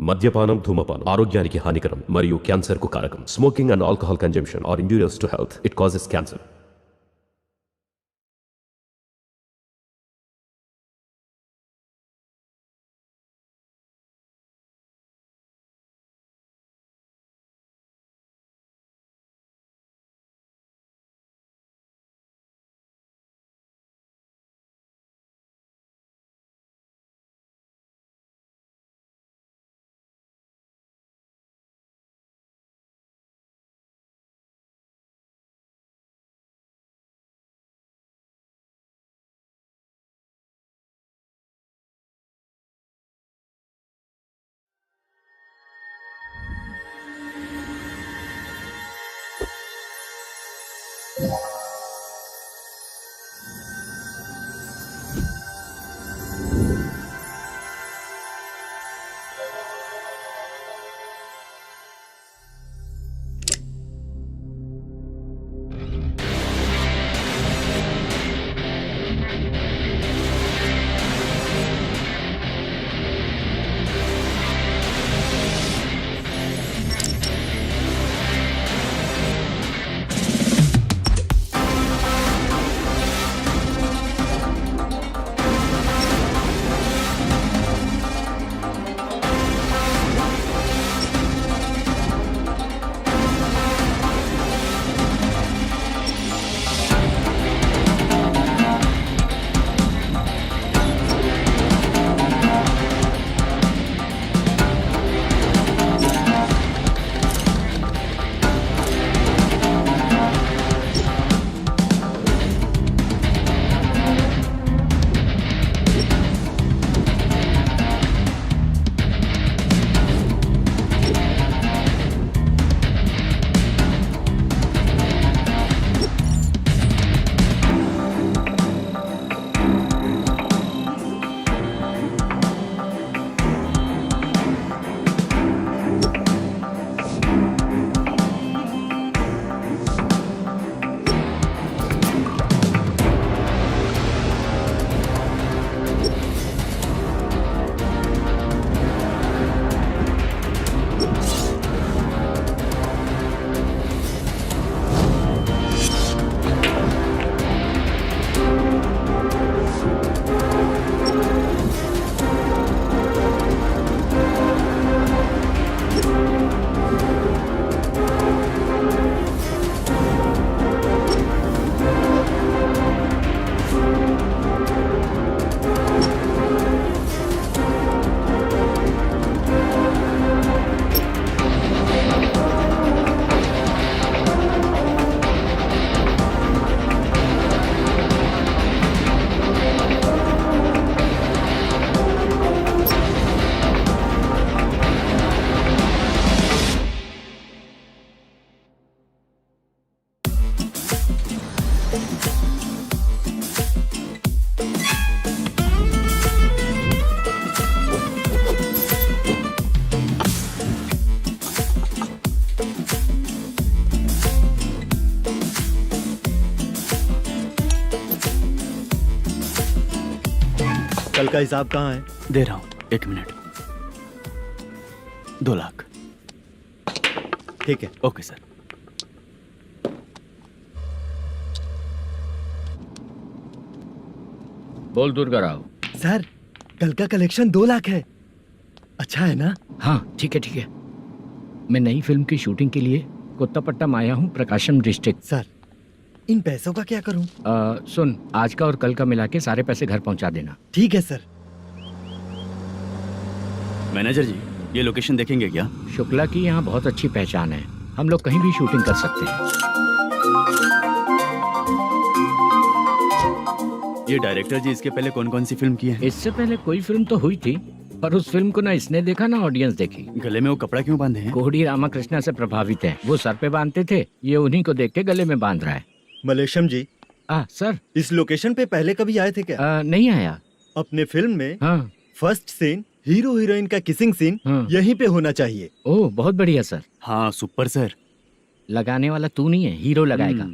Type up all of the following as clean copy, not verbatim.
మద్యపానం ధూమపానం ఆరోగ్యానికి హానికరం మరియు క్యాన్సర్ కు కారకం. Smoking and alcohol consumption are injurious to health. It causes cancer. कल का हिसाब कहाँ है? दे रहा हूँ, 1 मिनट. 2 लाख. ठीक है. Okay sir. बोल दुर्गा राव. सर कल का कलेक्शन 2 लाख है. अच्छा है ना? हाँ ठीक है ठीक है. मैं नई फिल्म की शूटिंग के लिए कोत्तापट्टम आया हूँ, प्रकाशम डिस्ट्रिक्ट. सर इन पैसों का क्या करूँ? सुन, आज का और कल का मिला के सारे पैसे घर पहुँचा देना. ठीक है सर. मैनेजर जी, ये लोकेशन देखेंगे क्या? शुक्ला की यहाँ बहुत अच्छी पहचान है, हम लोग कहीं भी शूटिंग कर सकते हैं. ये डायरेक्टर जी इसके पहले कौन कौन सी फिल्म की है? इससे पहले कोई फिल्म तो हुई थी, पर उस फिल्म को ना इसने देखा ना ऑडियंस देखी. गले में वो कपड़ा क्यों बांधे हैं? कोहड़ी रामाकृष्णा से प्रभावित है. वो सर पे बांधते थे, ये उन्हीं को देख के गले में बांध रहा है. मलेशम जी. सर इस लोकेशन पे पहले कभी आए थे क्या? नहीं आया. अपने फिल्म में हाँ. फर्स्ट सीन हीरो हीरोइन का किसिंग सीन यहीं पे होना चाहिए. ओह बहुत बढ़िया सर. हाँ सुपर सर. लगाने वाला तू नहीं है, हीरो लगाएगा.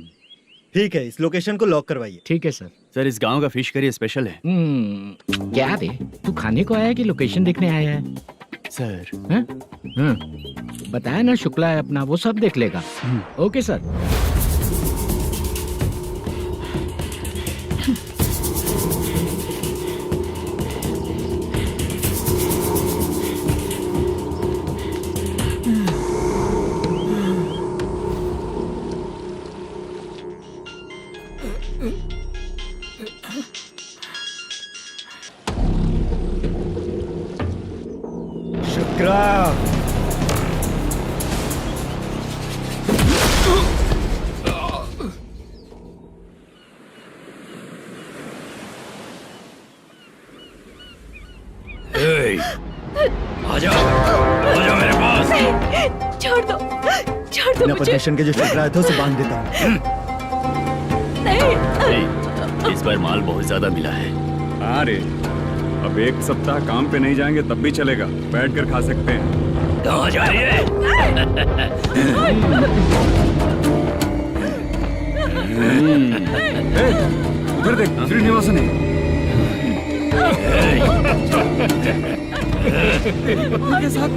ठीक है, इस लोकेशन को लॉक करवाइए. ठीक है सर. सर इस गांव का फिश करी स्पेशल है. क्या रे, तू खाने को आया है कि लोकेशन देखने आया है? सर हैं? हाँ, बताया ना शुक्ला है अपना, वो सब देख लेगा। Okay sir. शुक्रा, आजा आजा मेरे पास। छोड़ दो बिना मुझे। परमिशन के जो शुक्रा है तो उसे बांध देता हूँ। नहीं, इस बार माल बहुत ज्यादा मिला है। हाँ रे, अब एक सप्ताह काम पे नहीं जाएंगे तब भी चलेगा, बैठ कर खा सकते हैं। कहाँ जा रही है? उधर देख, श्रीनिवासन है। उनके साथ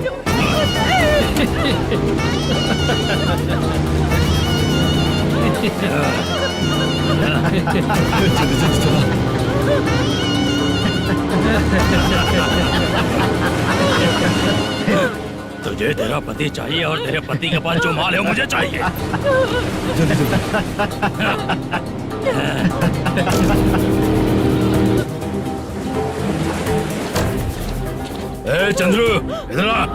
तुझे तेरा पति चाहिए और तेरे पति के पास जो माल है वो मुझे चाहिए। ए चंद्रू, इधर आ।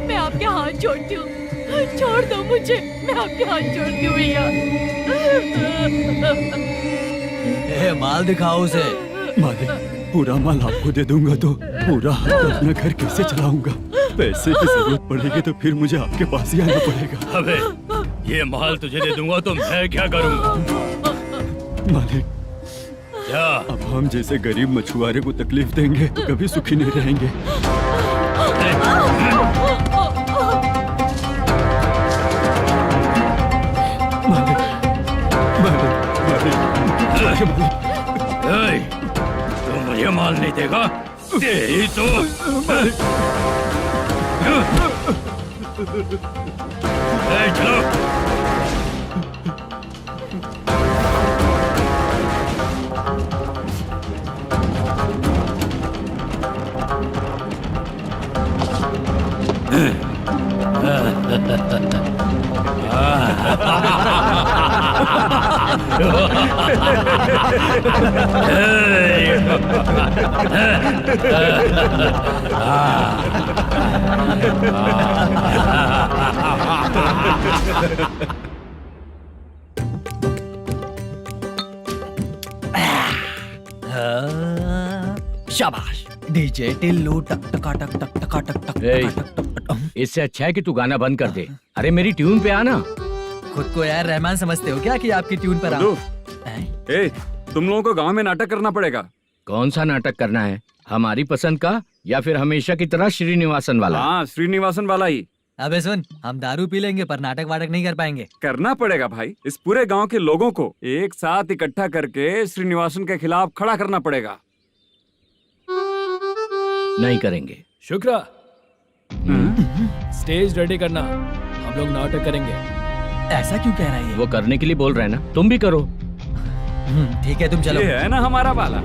मैं आपके हाथ जोड़ती हूँ, छोड़ दो मुझे, मैं आपके हाथ जोड़ती हूँ भैया। माल दिखाओ उसे। मालिक, पूरा माल आपको दे दूंगा तो पूरा अपना घर कैसे चलाऊंगा? पैसे की जरूरत पड़ेगी तो फिर मुझे आपके पास ही आना पड़ेगा। अबे ये माल तुझे दे दूंगा तो मैं क्या करूंगा? मालिक, क्या? अब हम जैसे गरीब मछुआरे को तकलीफ देंगे तो कभी सुखी नहीं रहेंगे। मालिक, मालिक, मालिक, ए, तू मुझे माल नहीं देगा? तेरी तो ए, चलो। शाबाश। डीजे टिल्लू टक टका टक टक टका टक टक ए, टका टक टक टक। इससे अच्छा है कि तू गाना बंद कर दे। अरे मेरी ट्यून पे आना। खुद को यार रहमान समझते हो क्या कि आपकी ट्यून पर गुड्डू, हैं? ए, तुम लोगों को गांव में नाटक करना पड़ेगा। कौन सा नाटक करना है? हमारी पसंद का या फिर हमेशा की तरह श्रीनिवासन वाला? हाँ, श्रीनिवासन वाला ही अबे सुन, हम दारू पी लेंगे पर नाटक वाटक नहीं कर पाएंगे। करना पड़ेगा भाई। इस पूरे गांव के लोगों को एक साथ इकट्ठा करके श्रीनिवासन के खिलाफ खड़ा करना पड़ेगा। नहीं करेंगे। शुक्रा, स्टेज रेडी करना, हम लोग नाटक करेंगे। ऐसा क्यों कह रहा है ये? वो करने के लिए बोल रहे हैं ना, तुम भी करो। ठीक है, तुम चलो। ये है ना हमारा वाला।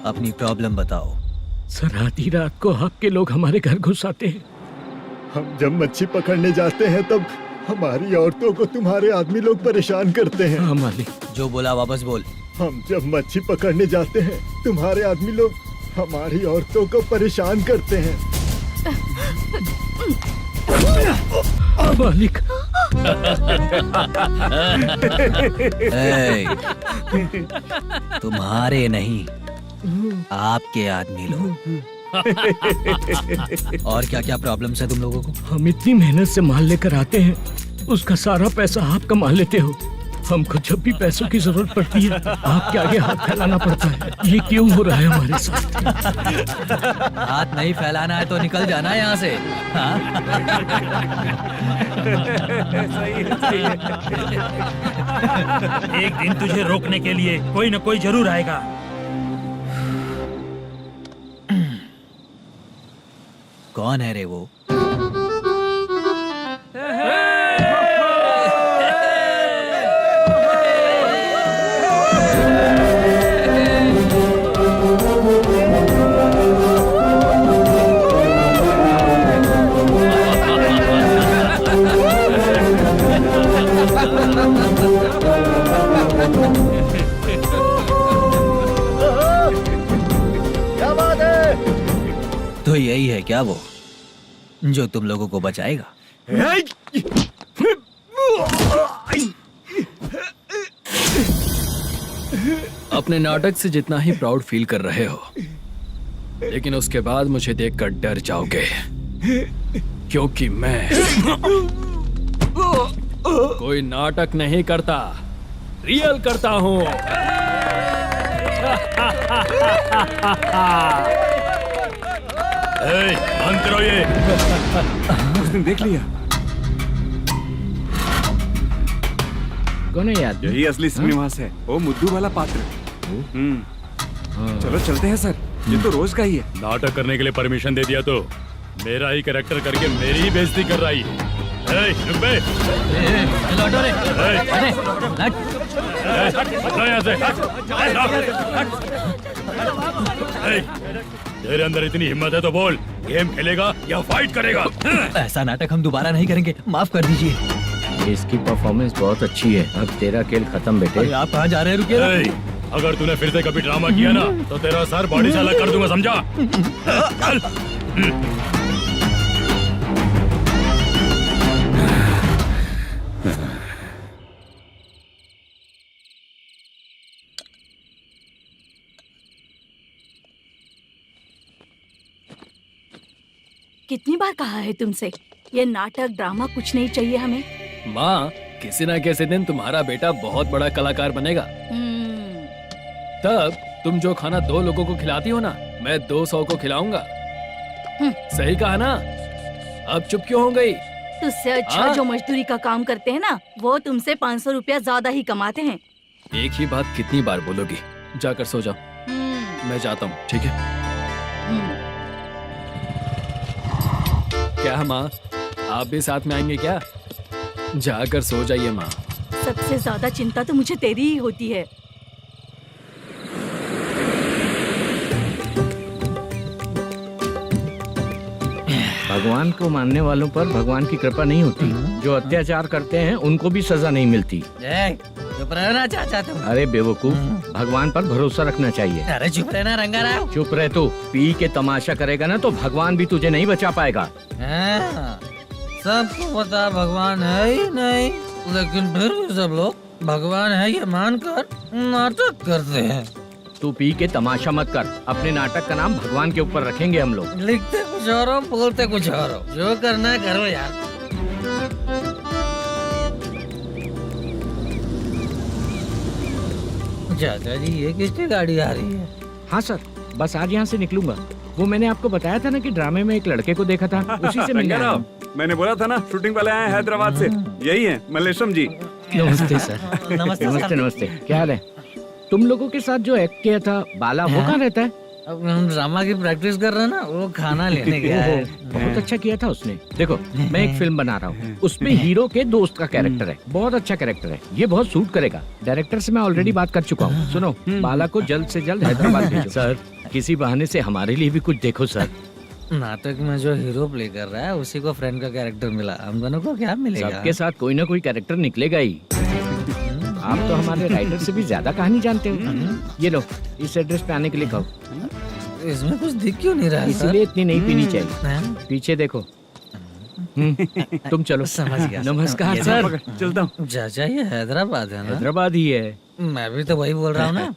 अपनी प्रॉब्लम बताओ। सर, आधी रात को आपके लोग हमारे घर घुस आते हैं। हम जब मच्छी पकड़ने जाते हैं तब हमारी औरतों को तुम्हारे आदमी लोग परेशान करते हैं। हाँ मालिक। जो बोला वापस बोल। हम जब मच्छी पकड़ने जाते हैं तुम्हारे आदमी लोग हमारी औरतों को परेशान करते हैं। मालिक, ए, तुम्हारे नहीं, आपके आदमी लोग। और क्या क्या प्रॉब्लम्स है तुम लोगों को? हम इतनी मेहनत से माल लेकर आते हैं, उसका सारा पैसा आप कमा लेते हो। हमको जब भी पैसों की जरूरत पड़ती है आपके आगे हाथ फैलाना पड़ता है। ये क्यों हो रहा है हमारे साथ? हाथ नहीं फैलाना है तो निकल जाना है यहाँ से। हाँ? एक दिन तुझे रोकने के लिए कोई न कोई जरूर आएगा। कौन है रे वो? क्या बात है? तो यही है क्या वो जो तुम लोगों को बचाएगा? अपने नाटक से जितना ही प्राउड फील कर रहे हो, लेकिन उसके बाद मुझे देखकर डर जाओगे, क्योंकि मैं कोई नाटक नहीं करता, रियल करता हूँ। बंद करो ये। उसने देख लिया। कौन है याद? यही असली श्रीनिवास है, वो मुद्दू वाला पात्र। चलो चलते हैं सर, ये तो रोज का ही है। नाटक करने के लिए परमिशन दे दिया तो मेरा ही कैरेक्टर करके मेरी ही बेइज्जती कर रही है। रुक बे। लौटो रे। हटो यहाँ से। तेरे अंदर इतनी हिम्मत है तो बोल, गेम खेलेगा या फाइट करेगा? ऐसा नाटक हम दोबारा नहीं करेंगे, माफ कर दीजिए। इसकी परफॉर्मेंस बहुत अच्छी है। अब तेरा खेल खत्म बेटे। अरे आप कहाँ जा रहे हैं? रुकिए। अगर तूने फिर से कभी ड्रामा किया ना तो तेरा सर बॉडी से अलग कर दूंगा, समझा? चल। कितनी बार कहा है तुमसे, ये नाटक ड्रामा कुछ नहीं चाहिए हमें। माँ, किसी न किसी दिन तुम्हारा बेटा बहुत बड़ा कलाकार बनेगा। तब तुम जो खाना 2 लोगों को खिलाती हो ना, मैं 200 को खिलाऊंगा। सही कहा ना? अब चुप क्यों हो गई? तुझसे अच्छा जो मजदूरी का काम करते हैं ना, वो तुमसे 500 रुपया ज्यादा ही कमाते हैं। एक ही बात कितनी बार बोलोगी? जाकर सो जाओ। मैं जाता हूँ, ठीक है? क्या माँ, आप भी साथ में आएंगे क्या? जाकर सो जाइए माँ। सबसे ज्यादा चिंता तो मुझे तेरी ही होती है। भगवान को मानने वालों पर भगवान की कृपा नहीं होती। जो अत्याचार करते हैं उनको भी सजा नहीं मिलती। चुप रहना चाचा तुम। अरे बेवकूफ, भगवान पर भरोसा रखना चाहिए। अरे चुप रहना रंगाराव। चुप रह तू। पी के तमाशा करेगा ना तो भगवान भी तुझे नहीं बचा पाएगा। सबको पता भगवान है ही नहीं, लेकिन फिर भी सब लोग भगवान है ये मानकर नाटक करते हैं। तू पी के तमाशा मत कर। अपने नाटक का नाम भगवान के ऊपर रखेंगे हम लोग। लिखते कुछ और हो, बोलते कुछ और हो, जो करना है करो यार। चाचा जी, ये किसकी गाड़ी आ रही है? हाँ सर, बस आज यहाँ से निकलूंगा। वो मैंने आपको बताया था ना कि ड्रामे में एक लड़के को देखा था, उसी से मिलने आया हूँ। मैंने बोला था ना, शूटिंग वाले आए हैं हैदराबाद से। यही है मल्लेशम जी। नमस्ते सर। नमस्ते नमस्ते नमस्ते। क्या हाल है? तुम लोगों के साथ जो एक्ट किया था बाला, वो कहाँ रहता है? अब हम ड्रामा की प्रैक्टिस कर रहे हैं ना, वो खाना लेने गया है। बहुत अच्छा किया था उसने। देखो, मैं एक फिल्म बना रहा हूँ, उसमें हीरो के दोस्त का कैरेक्टर है। बहुत अच्छा कैरेक्टर है, ये बहुत सूट करेगा। डायरेक्टर से मैं ऑलरेडी बात कर चुका हूँ। सुनो, बाला को जल्द से जल्द हैदराबाद भेजो। सर, किसी बहाने से हमारे लिए भी कुछ देखो सर। नाटक में जो हीरो प्ले कर रहा है उसी को फ्रेंड का कैरेक्टर मिला, हम दोनों को क्या मिलेगा? सबके साथ कोई ना कोई कैरेक्टर निकलेगा ही। आप तो हमारे राइटर से भी ज्यादा कहानी जानते हो। ये लो, इस एड्रेस पे आने के लिए कहो। इसमें कुछ दिख क्यों नहीं रहा? इसलिए इतनी नहीं पीनी चाहिए। पीछे देखो। तुम चलो। समझ गया। नमस्कार सर। चलता हूँ। चाचा, ये हैदराबाद है ना? हैदराबाद ही है। मैं भी तो वही बोल रहा हूँ ना।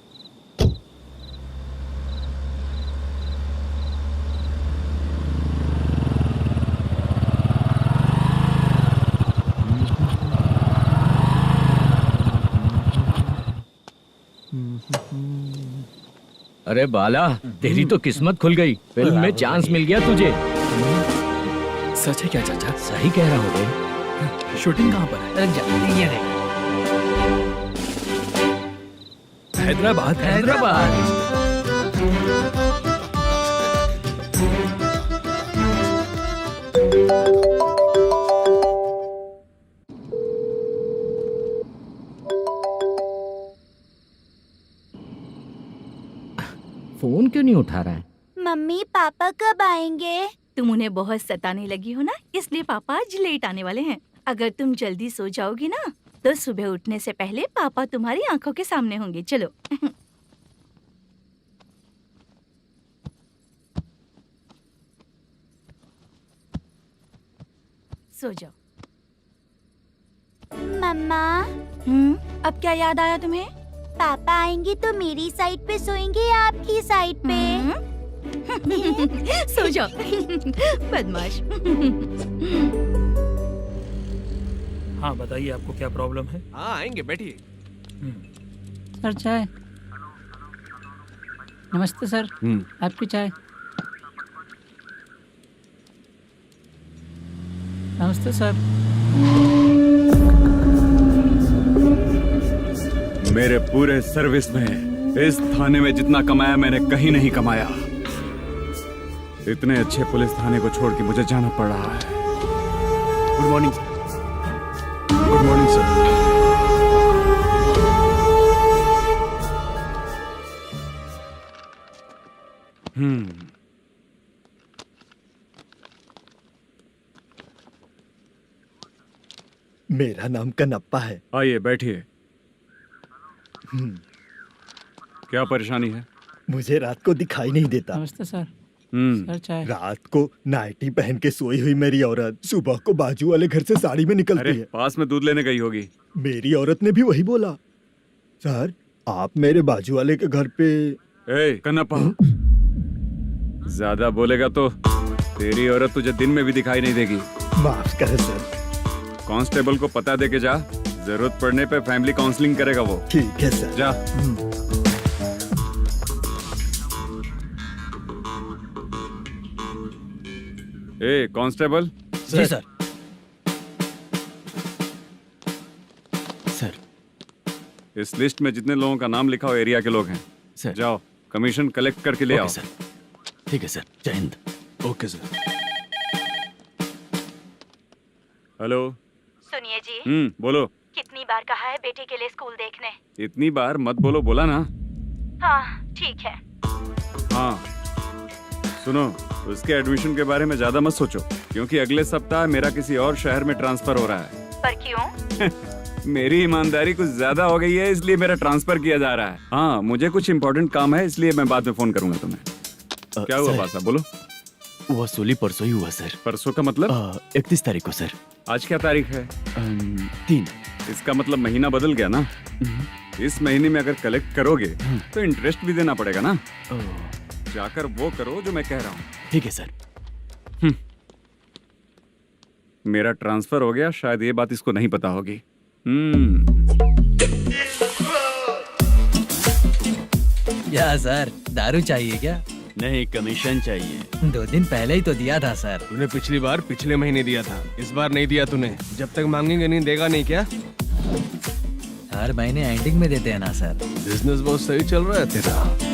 अरे बाला, तेरी तो किस्मत खुल गई, फिल्म में चांस मिल गया तुझे। सच है क्या चाचा? सही कह रहा हूँ बे। शूटिंग कहाँ पर है? ये देख। हैदराबाद। हैदराबाद। फोन क्यों नहीं उठा रहा है? मम्मी पापा कब आएंगे? तुम उन्हें बहुत सताने लगी हो ना, इसलिए पापा आज लेट आने वाले हैं। अगर तुम जल्दी सो जाओगी ना तो सुबह उठने से पहले पापा तुम्हारी आंखों के सामने होंगे। चलो। सो जाओ। मम्मा, अब क्या याद आया तुम्हें? पापा आएंगे तो मेरी साइड पे सोएंगे या आपकी साइड पे? सो जाओ। बदमाश। हाँ बताइए, आपको क्या प्रॉब्लम है? हाँ आएंगे, बैठिए। सर चाय। नमस्ते सर, आपकी चाय। नमस्ते सर। मेरे पूरे सर्विस में इस थाने में जितना कमाया मैंने कहीं नहीं कमाया। इतने अच्छे पुलिस थाने को छोड़ के मुझे जाना पड़ रहा है। Good morning sir. Good morning sir. मेरा नाम कनप्पा है। आइए बैठिए। क्या परेशानी है? मुझे रात को दिखाई नहीं देता। नमस्ते सर। सर चाय। रात को नाइटी पहन के सोई हुई मेरी औरत सुबह को बाजू वाले घर से साड़ी में निकलती अरे है। पास में दूध लेने गई होगी। मेरी औरत ने भी वही बोला। सर, आप मेरे बाजू वाले के घर पे। ए कन्नप्पा, ज्यादा बोलेगा तो तेरी औरत तुझे दिन में भी दिखाई नहीं देगी। माफ करें सर। कांस्टेबल को पता दे के जा, जरूरत पड़ने पे फैमिली काउंसलिंग करेगा वो। ठीक है सर। जा। ए कांस्टेबल। जी सर। सर, इस लिस्ट में जितने लोगों का नाम लिखा हो एरिया के लोग हैं। सर। जाओ कमीशन कलेक्ट करके ले आओ। सर। ठीक है सर। जय हिंद। Okay sir. हेलो। सुनिए जी। बोलो। कितनी बार कहा है बेटे के लिए स्कूल देखने? इतनी बार मत बोलो, बोला ना। हाँ ठीक है। हाँ सुनो, उसके एडमिशन के बारे में ज्यादा मत सोचो, क्योंकि अगले सप्ताह मेरा किसी और शहर में ट्रांसफर हो रहा है। पर क्यों? मेरी ईमानदारी कुछ ज्यादा हो गई है, इसलिए मेरा ट्रांसफर किया जा रहा है। हाँ मुझे कुछ इम्पोर्टेंट काम है, इसलिए मैं बाद में फोन करूंगा तुम्हें। क्या हुआ पासा, बोलो। वसूली परसों ही हुआ सर। परसों का मतलब? 31 तारीख को सर। आज क्या तारीख है? 3। इसका मतलब महीना बदल गया ना। इस महीने में अगर कलेक्ट करोगे तो इंटरेस्ट भी देना पड़ेगा ना। जाकर वो करो जो मैं कह रहा हूँ। ठीक है सर। मेरा ट्रांसफर हो गया, शायद ये बात इसको नहीं पता होगी। क्या सर, दारू चाहिए क्या? नहीं, कमीशन चाहिए। 2 दिन पहले ही तो दिया था सर। तूने पिछली बार पिछले महीने दिया था, इस बार नहीं दिया तूने। जब तक मांगेंगे नहीं देगा नहीं क्या? हर महीने एंडिंग में देते हैं ना सर। बिजनेस बहुत सही चल रहा है तेरा।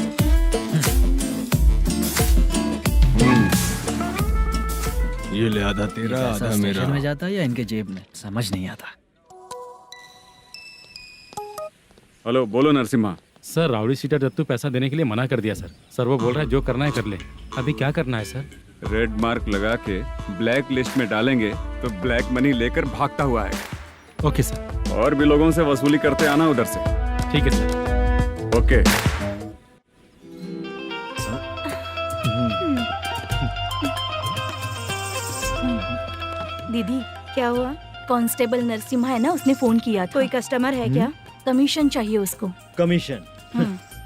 ये ले आधा तेरा, आधा मेरा। स्टेशन में जाता है या इनके जेब में, समझ नहीं आता। हेलो, बोलो Narasimha. Sir, rowdy seater Dattu पैसा देने के लिए मना कर दिया सर। सर वो बोल रहा है जो करना है कर ले। अभी क्या करना है सर? रेड मार्क लगा के ब्लैक लिस्ट में डालेंगे तो ब्लैक मनी लेकर भागता हुआ है। Okay sir. और भी लोगों से वसूली करते आना उधर से। ठीक है सर। ओके। दीदी क्या हुआ? कांस्टेबल नरसिम्हा है ना, उसने फोन किया था। कोई कस्टमर है क्या? कमीशन चाहिए उसको। कमीशन?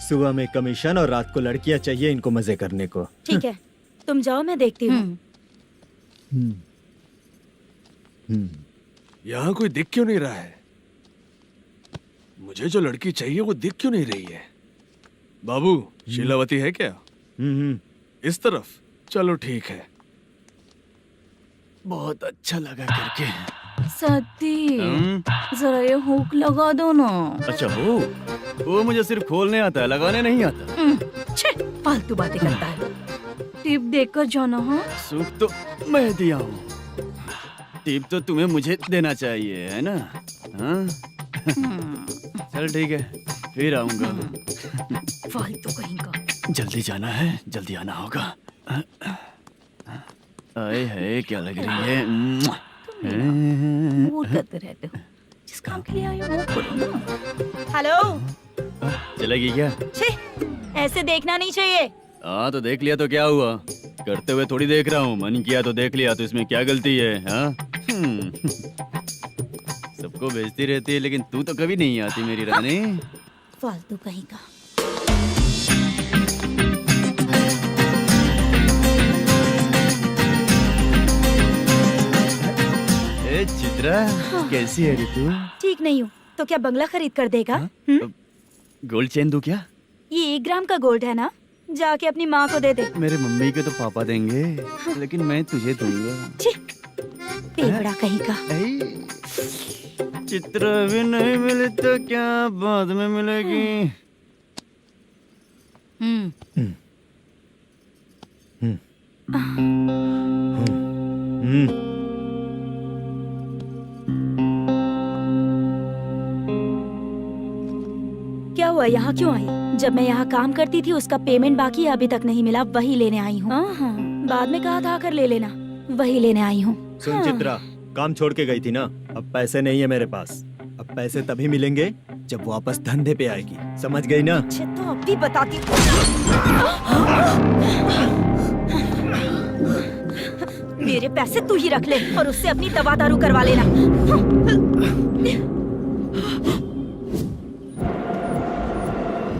सुबह में कमीशन और रात को लड़कियां चाहिए इनको मजे करने को। ठीक है, तुम जाओ, मैं देखती हूँ। यहाँ कोई दिख क्यों नहीं रहा है? मुझे जो लड़की चाहिए वो दिख क्यों नहीं रही है? बाबू शीलावती है क्या? इस तरफ चलो ठीक है। बहुत अच्छा लगा करके। सती जरा ये हुक लगा दो ना। अच्छा वो मुझे सिर्फ खोलने आता है, लगाने नहीं आता। छे, फालतू बातें करता है। टिप देकर जाना। हाँ सुख तो मैं दिया हूँ, टिप तो तुम्हें मुझे देना चाहिए, है ना? हाँ? चल ठीक है, फिर आऊंगा। फालतू कहीं का। जल्दी जाना है, जल्दी आना होगा। आए है क्या लग रही है? मूड करते रहते हो। जिस काम के लिए आए हो वो करो ना। हेलो, चलेगी क्या? छी, ऐसे देखना नहीं चाहिए। हाँ तो देख लिया तो क्या हुआ? करते हुए थोड़ी देख रहा हूँ, मन किया तो देख लिया, तो इसमें क्या गलती है? हाँ? सबको भेजती रहती है लेकिन तू तो कभी नहीं आती मेरी रानी। फालतू कहीं का। ए चित्रा, कैसी है रे तू? ठीक नहीं हूँ तो क्या बंगला खरीद कर देगा? गोल्ड चेन दूं क्या? ये 1 ग्राम का गोल्ड है ना, जाके अपनी माँ को दे दे। मेरे मम्मी के तो पापा देंगे, लेकिन मैं तुझे दूंगा। पेपड़ा कहीं का। चित्रा भी नहीं मिली तो क्या बाद में मिलेगी? क्या हुआ, यहाँ क्यों आई? जब मैं यहाँ काम करती थी उसका पेमेंट बाकी अभी तक नहीं मिला, वही लेने आई हूँ। बाद में कहा था आकर ले लेना, वही लेने आई हूँ। सुन चित्रा, काम छोड़ के गई थी ना, अब पैसे नहीं है मेरे पास। अब पैसे तभी मिलेंगे जब वापस धंधे पे आएगी, समझ गई ना? अच्छा तो अब भी बताती। मेरे पैसे तू ही रख ले और उससे अपनी दवा दारू करवा लेना।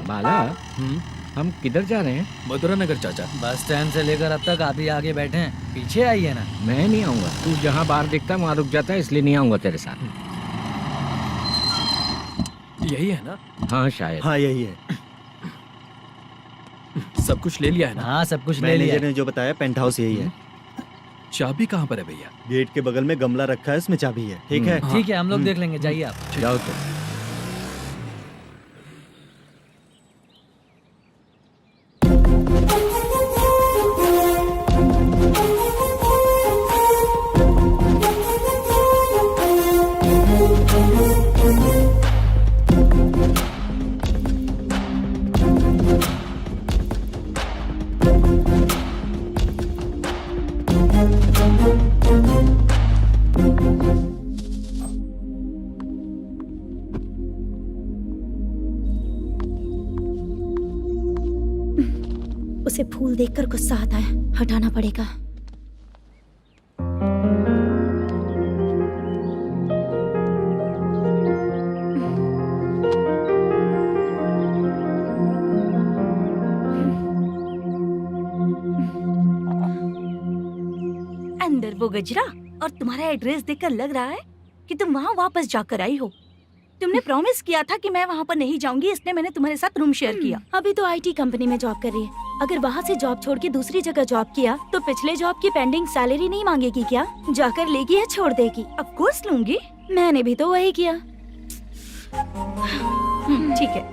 बाला, हम किधर जा रहे हैं? मथुरा नगर चाचा। बस स्टैंड से लेकर अब तक आप ही आगे बैठे हैं, पीछे आइए ना। मैं नहीं आऊंगा, तू जहाँ बाहर दिखता वहाँ रुक जाता है, इसलिए नहीं आऊंगा तेरे साथ। यही है ना? हाँ शायद। हाँ यही है। सब कुछ ले लिया है ना? हाँ सब कुछ ले लिया। मैनेजर ने जो बताया पेंट हाउस यही है। चाबी कहाँ पर है भैया? गेट के बगल में गमला रखा है, इसमें चाबी है। ठीक है? ठीक है, हम लोग देख लेंगे, जाइए आप। जाओ तो। उसे फूल देखकर गुस्सा आता है, हटाना पड़ेगा। अंदर वो गजरा और तुम्हारा एड्रेस देखकर लग रहा है कि तुम वहाँ वापस जाकर आई हो। तुमने प्रॉमिस किया था कि मैं वहाँ पर नहीं जाऊंगी, इसलिए मैंने तुम्हारे साथ रूम शेयर किया। अभी तो आईटी कंपनी में जॉब कर रही है। अगर वहाँ से जॉब छोड़ के दूसरी जगह जॉब किया तो पिछले जॉब की पेंडिंग सैलरी नहीं मांगेगी क्या? जाकर लेगी या छोड़ देगी? ऑफ कोर्स लूंगी। मैंने भी तो वही किया। ठीक है,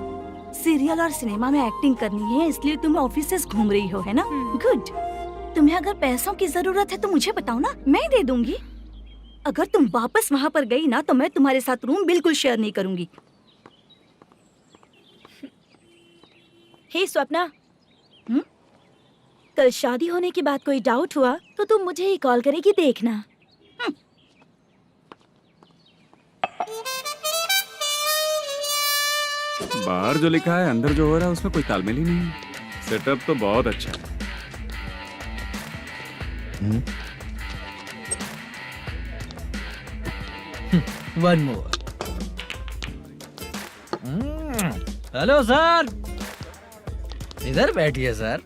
सीरियल और सिनेमा में एक्टिंग करनी है, इसलिए तुम ऑफिसेस घूम रही हो, है ना? गुड। तुम्हें अगर पैसों की जरूरत है तो मुझे बताओ ना, मैं दे दूंगी। अगर तुम वापस वहाँ पर गई ना तो मैं तुम्हारे साथ रूम बिल्कुल शेयर नहीं करूंगी। हे स्वप्ना, कल शादी होने की बात कोई डाउट हुआ तो तुम मुझे ही कॉल करेगी, देखना। बाहर जो लिखा है अंदर जो हो रहा है उसमें कोई तालमेल ही नहीं है। सेटअप तो बहुत अच्छा है। One more. हेलो सर, इधर बैठिए सर।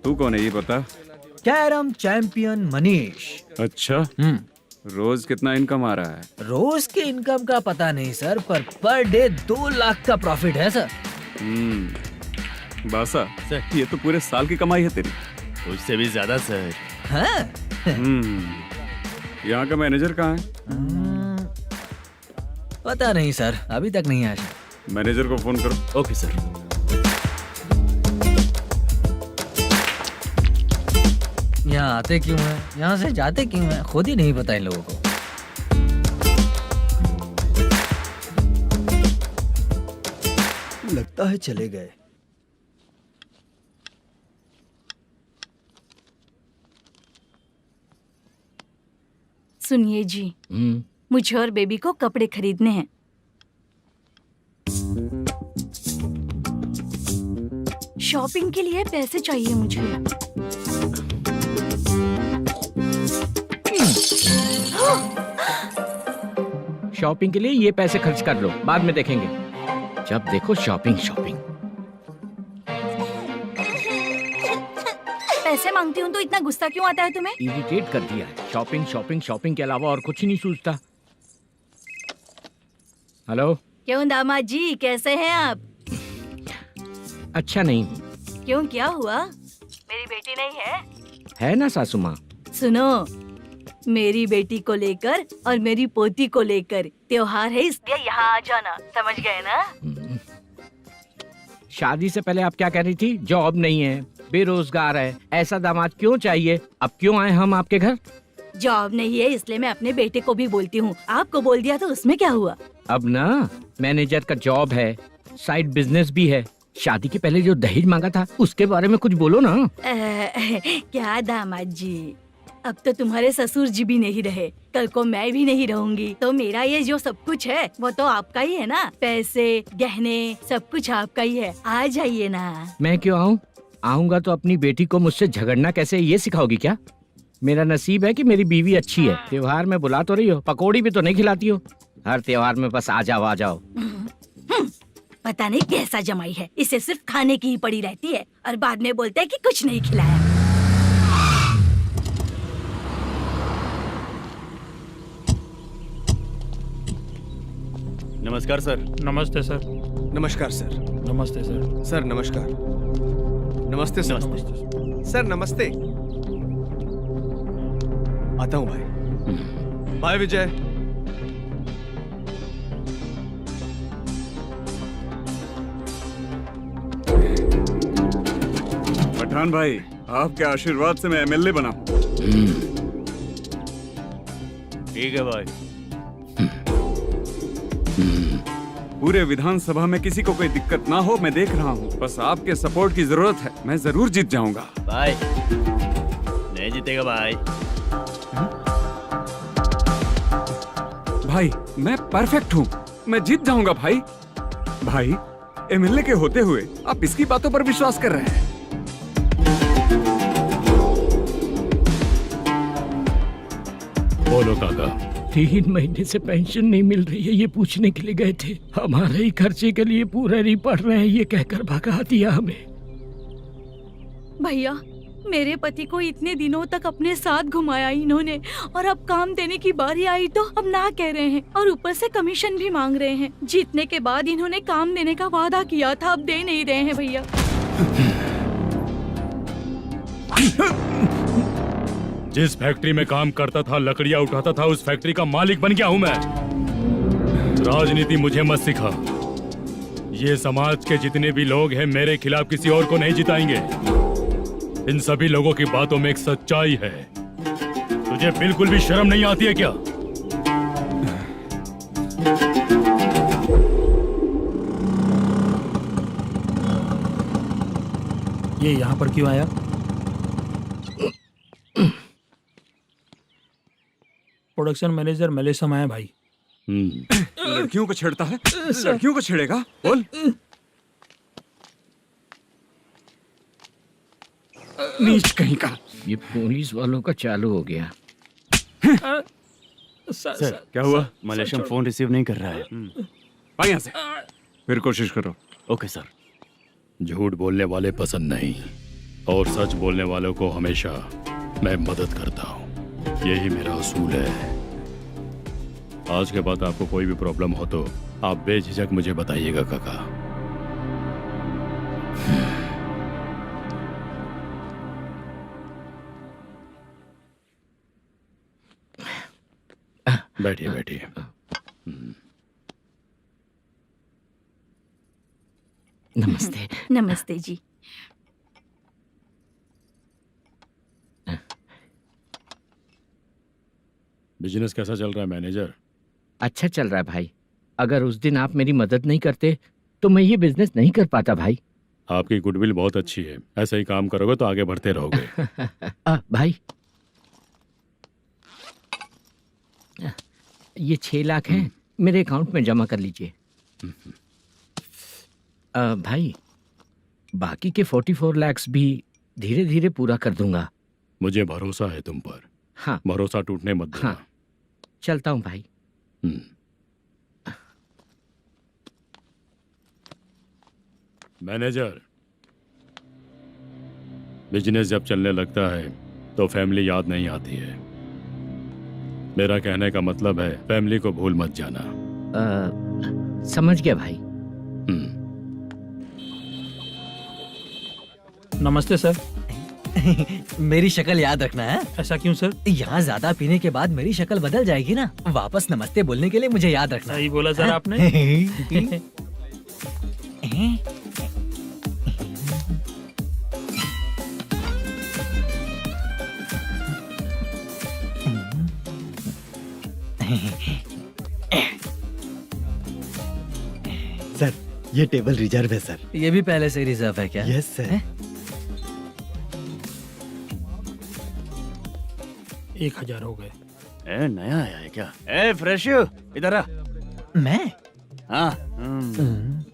तू कौन है ये बता? Carrom champion Manish. अच्छा, रोज कितना इनकम आ रहा है? रोज के इनकम का पता नहीं सर, पर डे 2 लाख का प्रॉफिट है सर। बासा ये तो पूरे साल की कमाई है तेरी। उससे भी ज्यादा सर। हाँ? यहाँ का मैनेजर कहाँ है? पता नहीं सर, अभी तक नहीं आया। मैनेजर को फोन करो। Okay sir. यहाँ आते क्यों हैं, यहाँ से जाते क्यों हैं, खुद ही नहीं पता इन लोगों को। लगता है चले गए। सुनिए जी, मुझे और बेबी को कपड़े खरीदने हैं। शॉपिंग के लिए पैसे चाहिए मुझे। शॉपिंग के लिए ये पैसे खर्च कर लो, बाद में देखेंगे। जब देखो शॉपिंग शॉपिंग। पैसे मांगती हूँ तो इतना गुस्सा क्यों आता है तुम्हें? इरिटेट कर दिया है। शॉपिंग शॉपिंग शॉपिंग के अलावा और कुछ नहीं सूझता। हेलो। क्यों दामाद जी, कैसे हैं आप? अच्छा नहीं। क्यों, क्या हुआ? मेरी बेटी नहीं है? है ना सासू माँ। सुनो, मेरी बेटी को लेकर और मेरी पोती को लेकर त्योहार है, इसलिए यहाँ आ जाना, समझ गए ना? शादी से पहले आप क्या कह रही थी? जॉब नहीं है, बेरोजगार है, ऐसा दामाद क्यों चाहिए? अब क्यों आए हम आपके घर? जॉब नहीं है इसलिए मैं अपने बेटे को भी बोलती हूँ। आपको बोल दिया तो उसमें क्या हुआ? अब ना मैनेजर का जॉब है, साइड बिजनेस भी है। शादी के पहले जो दहेज मांगा था उसके बारे में कुछ बोलो ना। क्या दामाद जी, अब तो तुम्हारे ससुर जी भी नहीं रहे, कल को मैं भी नहीं रहूंगी, तो मेरा ये जो सब कुछ है वो तो आपका ही है ना। पैसे, गहने, सब कुछ आपका ही है। आ जाइए ना। मैं क्यों आऊँ? आऊंगा तो अपनी बेटी को मुझसे झगड़ना कैसे ये सिखाओगी क्या? मेरा नसीब है कि मेरी बीवी अच्छी है। त्योहार में बुला तो रही हो, पकौड़ी भी तो नहीं खिलाती हो। हर त्योहार में बस आ जाओ आ जाओ। पता नहीं कैसा जमाई है, इसे सिर्फ खाने की ही पड़ी रहती है और बाद में बोलते हैं कि कुछ नहीं खिलाया। नमस्कार सर। नमस्ते सर। नमस्कार सर। नमस्ते सर। सर नमस्कार। नमस्ते सर। सर नमस्ते। आता हूँ भाई। बाय विजय। पठान भाई, आपके आशीर्वाद से मैं एमएलए बना हूँ। ठीक है भाई। पूरे विधानसभा में किसी को कोई दिक्कत ना हो, मैं देख रहा हूँ। बस आपके सपोर्ट की जरूरत है, मैं जरूर जीत जाऊंगा। भाई नहीं जीतेगा भाई। भाई मैं परफेक्ट हूँ, मैं जीत जाऊंगा भाई। भाई एमएलए के होते हुए आप इसकी बातों पर विश्वास कर रहे हैं? बोलो काका। 3 महीने से पेंशन नहीं मिल रही है, ये पूछने के लिए गए थे। हमारे ही खर्चे के लिए पूरा नहीं पड़ रहे हैं, ये कहकर भगा दिया हमें। भैया, मेरे पति को इतने दिनों तक अपने साथ घुमाया इन्होंने, और अब काम देने की बारी आई तो अब ना कह रहे हैं और ऊपर से कमीशन भी मांग रहे हैं। जीतने के बाद इन्होंने काम देने का वादा किया था, अब दे नहीं रहे हैं भैया। जिस फैक्ट्री में काम करता था, लकड़ियां उठाता था, उस फैक्ट्री का मालिक बन गया हूं मैं। राजनीति मुझे मत सिखा। ये समाज के जितने भी लोग हैं मेरे खिलाफ किसी और को नहीं जिताएंगे। इन सभी लोगों की बातों में एक सच्चाई है। तुझे बिल्कुल भी शर्म नहीं आती है क्या? ये यहाँ पर क्यों आया? प्रोडक्शन मैनेजर मलेशम आया भाई। लड़कियों को छेड़ता है, लड़कियों को छेड़ेगा? बोल। नीच कहीं का। ये पुलिस वालों का चालू हो गया। सर क्या हुआ? मलेशियन फोन रिसीव नहीं कर रहा है। भाई यहाँ से फिर कोशिश करो। Okay sir. झूठ बोलने वाले पसंद नहीं, और सच बोलने वालों को हमेशा मैं मदद करता हूँ। यही मेरा असूल है। आज के बाद आपको कोई भी प्रॉब्लम हो तो आप बेझिझक मुझे बताइएगा काका। बैठिए बैठिए। नमस्ते। नमस्ते जी। बिजनेस कैसा चल रहा है मैनेजर? अच्छा चल रहा है भाई। अगर उस दिन आप मेरी मदद नहीं करते तो मैं ये बिजनेस नहीं कर पाता भाई। आपकी गुडविल बहुत अच्छी है, ऐसा ही काम करोगे तो आगे बढ़ते रहोगे। भाई ये 6 लाख हैं, मेरे अकाउंट में जमा कर लीजिए। भाई बाकी के 44 लाख भी धीरे धीरे पूरा कर दूंगा। मुझे भरोसा है तुम पर। हाँ भरोसा टूटने मत देना। हाँ चलता हूँ भाई। मैनेजर, बिजनेस जब चलने लगता है तो फैमिली याद नहीं आती है। मेरा कहने का मतलब है फैमिली को भूल मत जाना। समझ गया भाई। नमस्ते सर। मेरी शक्ल याद रखना है। ऐसा क्यों सर? यहाँ ज्यादा पीने के बाद मेरी शक्ल बदल जाएगी ना। वापस नमस्ते बोलने के लिए मुझे याद रखना। सही बोला सर आपने। सर ये टेबल रिजर्व है सर। ये भी पहले से रिजर्व है क्या? Yes sir. 1000 हो गए। ए नया आया है क्या? ए फ्रेश इधर आ। मैं? हाँ।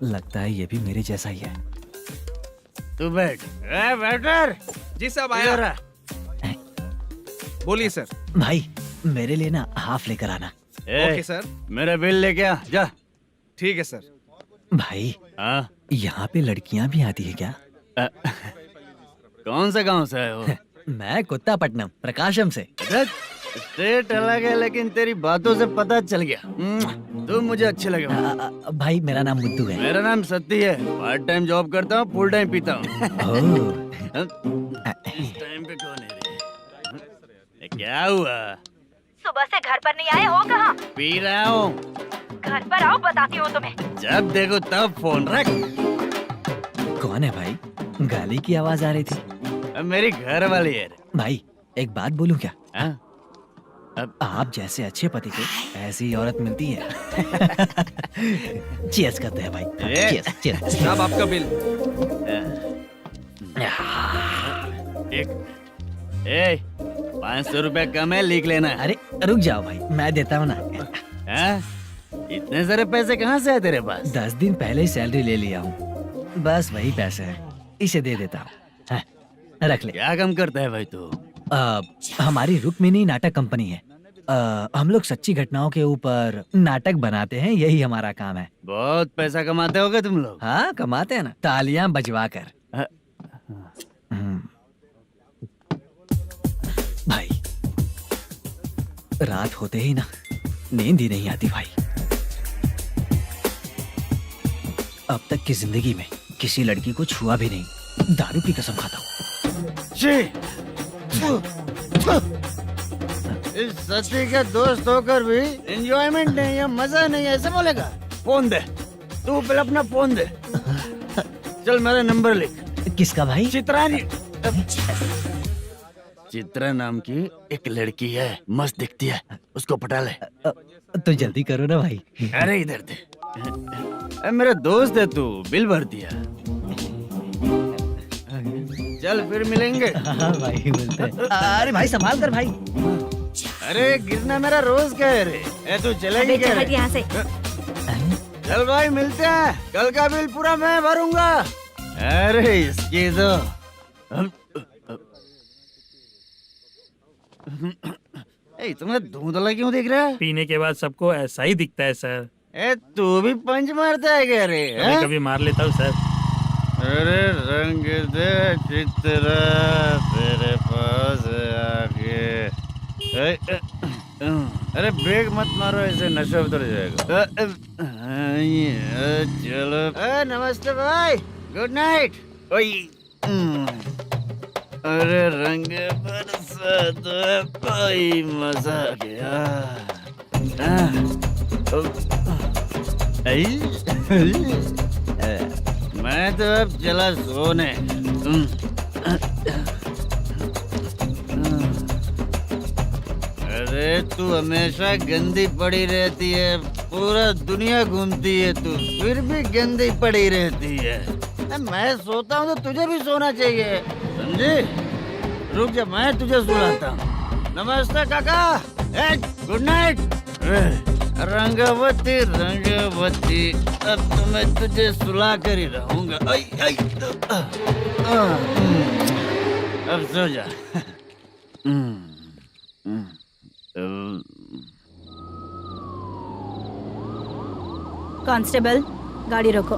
लगता है ये भी मेरे जैसा ही है। तू बैठ। ए वेटर। जी साहब आया। बोलिए सर। भाई मेरे लिए ना हाफ लेकर आना। Okay sir. मेरा बिल लेके आ जा। ठीक है सर। भाई हाँ यहाँ पे लड़कियाँ भी आती है क्या? कौन सा गांव से है वो? मैं कुत्तापट्टनम प्रकाशम से। स्टेट अलग है लेकिन तेरी बातों से पता चल गया। तू मुझे अच्छे लगे। भाई मेरा नाम मुद्दू है। मेरा नाम सत्ती है। पार्ट टाइम जॉब करता हूँ, फुल टाइम पीता हूँ। इस टाइम पे कौन है रे? क्या हुआ? सुबह से घर पर नहीं आए हो? कहाँ? पी रहा हूँ। घर पर आओ, बताती हूँ तुम्हें। जब देखो तब फोन रख। कौन है भाई? गाली की आवाज आ रही थी। मेरी घर वाली है। भाई एक बात बोलूं क्या? अब आप जैसे अच्छे पति को ऐसी औरत मिलती है। चीयर्स करते हैं भाई। Cheers cheers. साहब आपका बिल। एक 500 रुपया कम है, लिख लेना। अरे रुक जाओ भाई, मैं देता हूँ ना। इतने सारे पैसे कहाँ से है तेरे पास? 10 दिन पहले ही सैलरी ले लिया हूँ, बस वही पैसे हैं, इसे दे देता हूँ। रख ले। क्या काम करता है भाई तू? हमारी रुक्मिनी नाटक कंपनी है। हम लोग सच्ची घटनाओं के ऊपर नाटक बनाते हैं, यही हमारा काम है। बहुत पैसा कमाते होगे तुम लोग। हाँ कमाते हैं ना, तालियां बजवा कर। भाई रात होते ही ना नींद ही नहीं आती भाई। अब तक की जिंदगी में किसी लड़की को छुआ भी नहीं, दारू की कसम खाता हूँ। इस सच्ची के दोस्त होकर भी एंजॉयमेंट नहीं है, मजा नहीं है, ऐसे बोलेगा? फोन दे, तू पहले अपना फोन दे। चल मेरा नंबर लिख। किसका भाई? चित्रानी। चित्रा नाम की एक लड़की है, मस्त दिखती है, उसको पटा ले। तो जल्दी करो ना भाई। अरे इधर दे। मेरा दोस्त है तू, बिल भर दिया। चल फिर मिलेंगे। हाँ भाई मिलते हैं। अरे भाई संभाल कर भाई। अरे गिरना मेरा रोज का है रे। तू चलेगी क्या रे? यहाँ से। चल भाई मिलते हैं, कल का बिल पूरा मैं भरूंगा। अरे इसकी तो तुम्हें धुंधला क्यों दिख रहा है? पीने के बाद सबको ऐसा ही दिखता है सर। तू भी पंच मारता है क्या रे? कभी कभी मार लेता हूँ सर। अरे रंग दे चित्रा तेरे पास आके। अरे ब्रेक मत मारो, ऐसे नशा उतर जाएगा। चलो। नमस्ते भाई, गुड नाइट। अरे रंग बरसात भाई, मजा आ गया। मैं तो अब चला सोने। अरे तू हमेशा गंदी पड़ी रहती है, पूरा दुनिया घूमती है तू, फिर भी गंदी पड़ी रहती है। मैं सोता हूँ तो तुझे भी सोना चाहिए, समझे? रुक जा, मैं तुझे सुलाता हूँ। नमस्ते काका, गुड नाइट। रंगवती रंगवती, अब तो मैं तुझे सुला कर ही रहूंगा। अब सो जा। कांस्टेबल, गाड़ी रोको।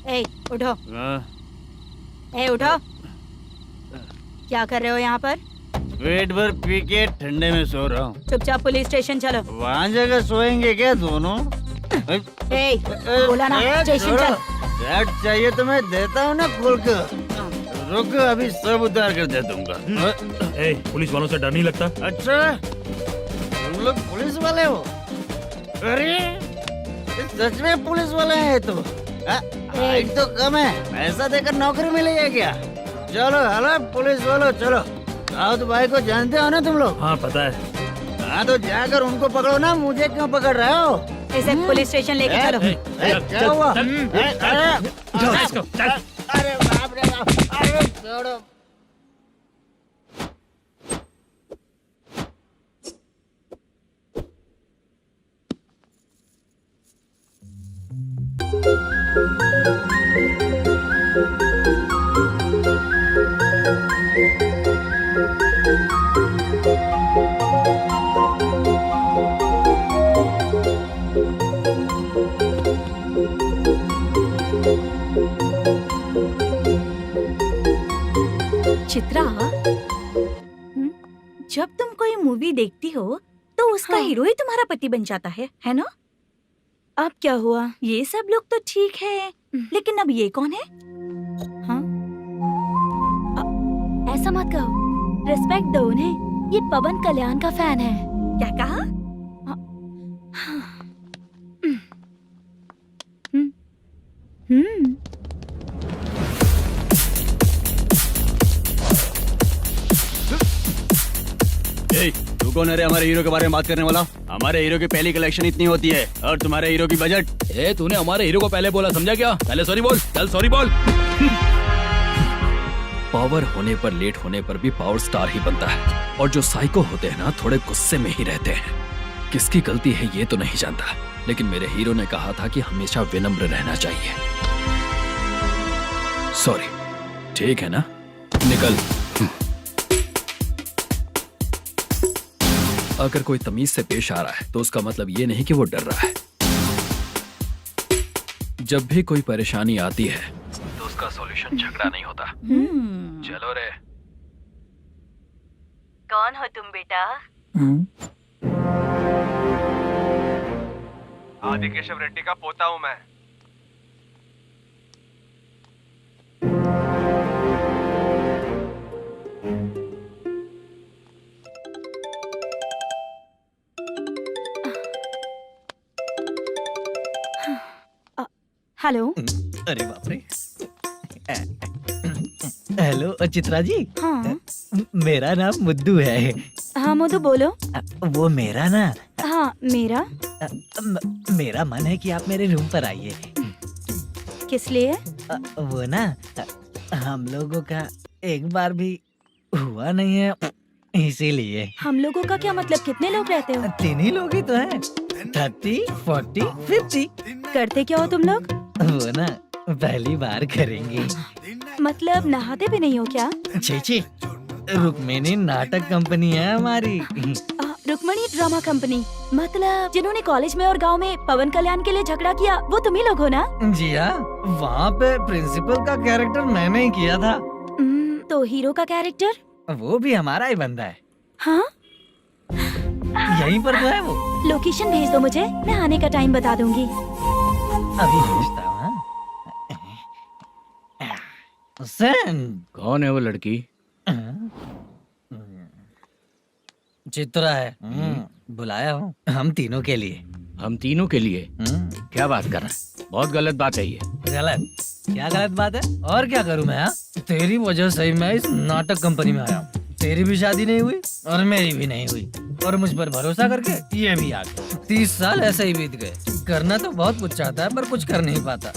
ए, उठो। ए, उठो। क्या कर रहे हो यहाँ पर? पेट भर पी के ठंडे में सो रहा हूँ। चुपचाप पुलिस स्टेशन चलो। वहाँ जगह सोएंगे क्या दोनों? ए, बोला ना, स्टेशन चल। शर्ट चाहिए तो मैं देता हूँ ना खोल कर। रुक, अभी सब उतार कर दे दूंगा। पुलिस वालों से डर नहीं लगता? अच्छा, तुम लोग पुलिस वाले हो? अरे सच में पुलिस वाले हैं तो? हाइट तो कम है, पैसा देकर नौकरी मिलेगी क्या? चलो हेलो पुलिस वालों, चलो। राउत भाई को जानते हो ना तुम लोग? हाँ पता है। हाँ तो जाकर उनको पकड़ो ना, मुझे क्यों पकड़ रहे हो? इसे पुलिस स्टेशन लेके चलो। क्या हुआ? अरे बाप रे बाप, अरे छोड़ो। चित्रा, जब तुम कोई मूवी देखती हो तो उसका हीरो ही तुम्हारा पति बन जाता है ना? अब क्या हुआ? ये सब लोग तो ठीक है, लेकिन अब ये कौन है? हाँ? ऐसा मत कहो, रिस्पेक्ट दो उन्हें। ये पवन कल्याण का फैन है। क्या कहा? तू कौन है रे हमारे हीरो के बारे में बात करने वाला? हमारे हीरो की पहली कलेक्शन इतनी होती है और तुम्हारे हीरो की बजट। तूने हमारे हीरो को पहले बोला, समझा क्या? पहले सॉरी बोल, चल सॉरी बोल। पावर होने पर, लेट होने पर भी पावर स्टार ही बनता है। और जो साइको होते हैं ना, थोड़े गुस्से में ही रहते हैं। किसकी गलती है ये तो नहीं जानता, लेकिन मेरे हीरो ने कहा था कि हमेशा विनम्र रहना चाहिए। सॉरी, ठीक है ना? निकल। अगर कोई तमीज से पेश आ रहा है तो उसका मतलब ये नहीं कि वो डर रहा है। जब भी कोई परेशानी आती है तो उसका सॉल्यूशन झगड़ा नहीं होता। चलो रे। कौन हो तुम बेटा? आदि केशव रेड्डी का पोता हूँ मैं। हेलो। अरे बाप रे। हेलो चित्रा जी। हाँ। मेरा नाम मुद्दू है। हाँ मधु बोलो। वो मेरा ना। हाँ मेरा। मेरा मन है कि आप मेरे रूम पर आइए। किस लिए? वो ना, हम लोगों का एक बार भी हुआ नहीं है, इसीलिए। हम लोगों का क्या मतलब? कितने लोग रहते हो? 3 ही लोग ही तो हैं। 30, 40, 50। करते क्या हो तुम लोग? वो ना पहली बार करेंगे। मतलब नहाते भी नहीं हो क्या? छी छी, रुक्मिणी नाटक कंपनी है हमारी। Rukmani drama company. मतलब जिन्होंने कॉलेज में और गांव में पवन कल्याण के लिए झगड़ा किया, वो तुम ही लोग हो ना? जी हाँ, वहाँ पे प्रिंसिपल का कैरेक्टर मैंने ही किया था। तो हीरो का कैरेक्टर? वो भी हमारा ही बंदा है। हाँ, यहीं पर तो है वो। लोकेशन भेज दो मुझे, मैं आने का टाइम बता दूंगी। अभी भेजता हूँ। कौन है वो लड़की? चित्रा है। बुलाया हूँ हम तीनों के लिए। हम तीनों के लिए? क्या बात कर रहा है? बहुत गलत बात है ये। गलत? क्या गलत बात है? और क्या करूँ मैं? तेरी वजह से ही मैं इस नाटक कंपनी में आया हूँ। तेरी भी शादी नहीं हुई और मेरी भी नहीं हुई, और मुझ पर भरोसा करके ये भी आ गया। 30 साल ऐसे ही बीत गए। करना तो बहुत कुछ चाहता है पर कुछ कर नहीं पाता।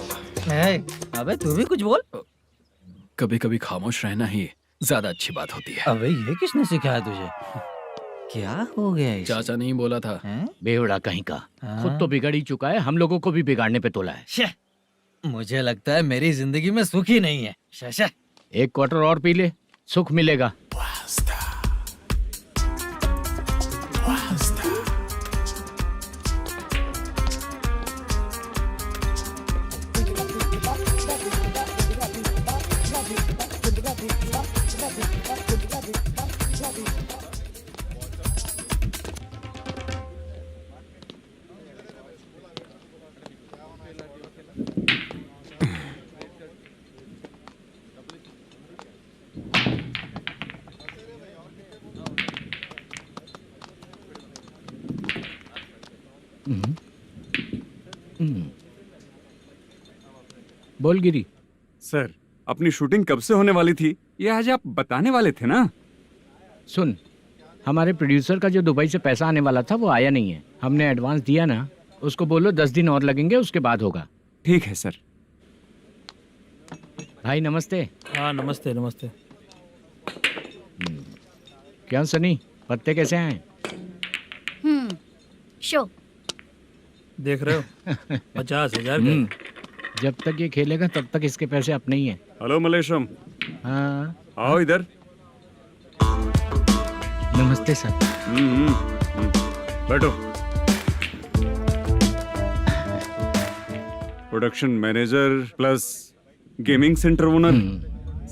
अबे तू भी कुछ बोल। कभी कभी खामोश रहना ही ज्यादा अच्छी बात होती है। अबे ये किसने सिखाया तुझे? क्या हो गया इसे? चाचा नहीं बोला था। बेवड़ा कहीं का। खुद तो बिगड़ ही चुका है, हम लोगों को भी बिगाड़ने पे तोला है। मुझे लगता है मेरी जिंदगी में सुख ही नहीं है। शशा, एक क्वार्टर और पी ले, सुख मिलेगा। बोल गिरी। सर, अपनी शूटिंग कब से होने वाली थी ये आज आप बताने वाले थे ना? सुन, हमारे प्रोड्यूसर का जो दुबई से पैसा आने वाला था वो आया नहीं है। हमने एडवांस दिया ना, उसको बोलो 10 दिन और लगेंगे, उसके बाद होगा। ठीक है सर। भाई नमस्ते। हाँ नमस्ते नमस्ते। क्या सनी, पत्ते कैसे आए? शो देख रहे हो 50,000 का। जब तक ये खेलेगा तब तक इसके पैसे अपने ही हैं। हेलो मलेशम। हाँ आओ इधर। नमस्ते सर। बैठो। Production manager plus gaming centre owner,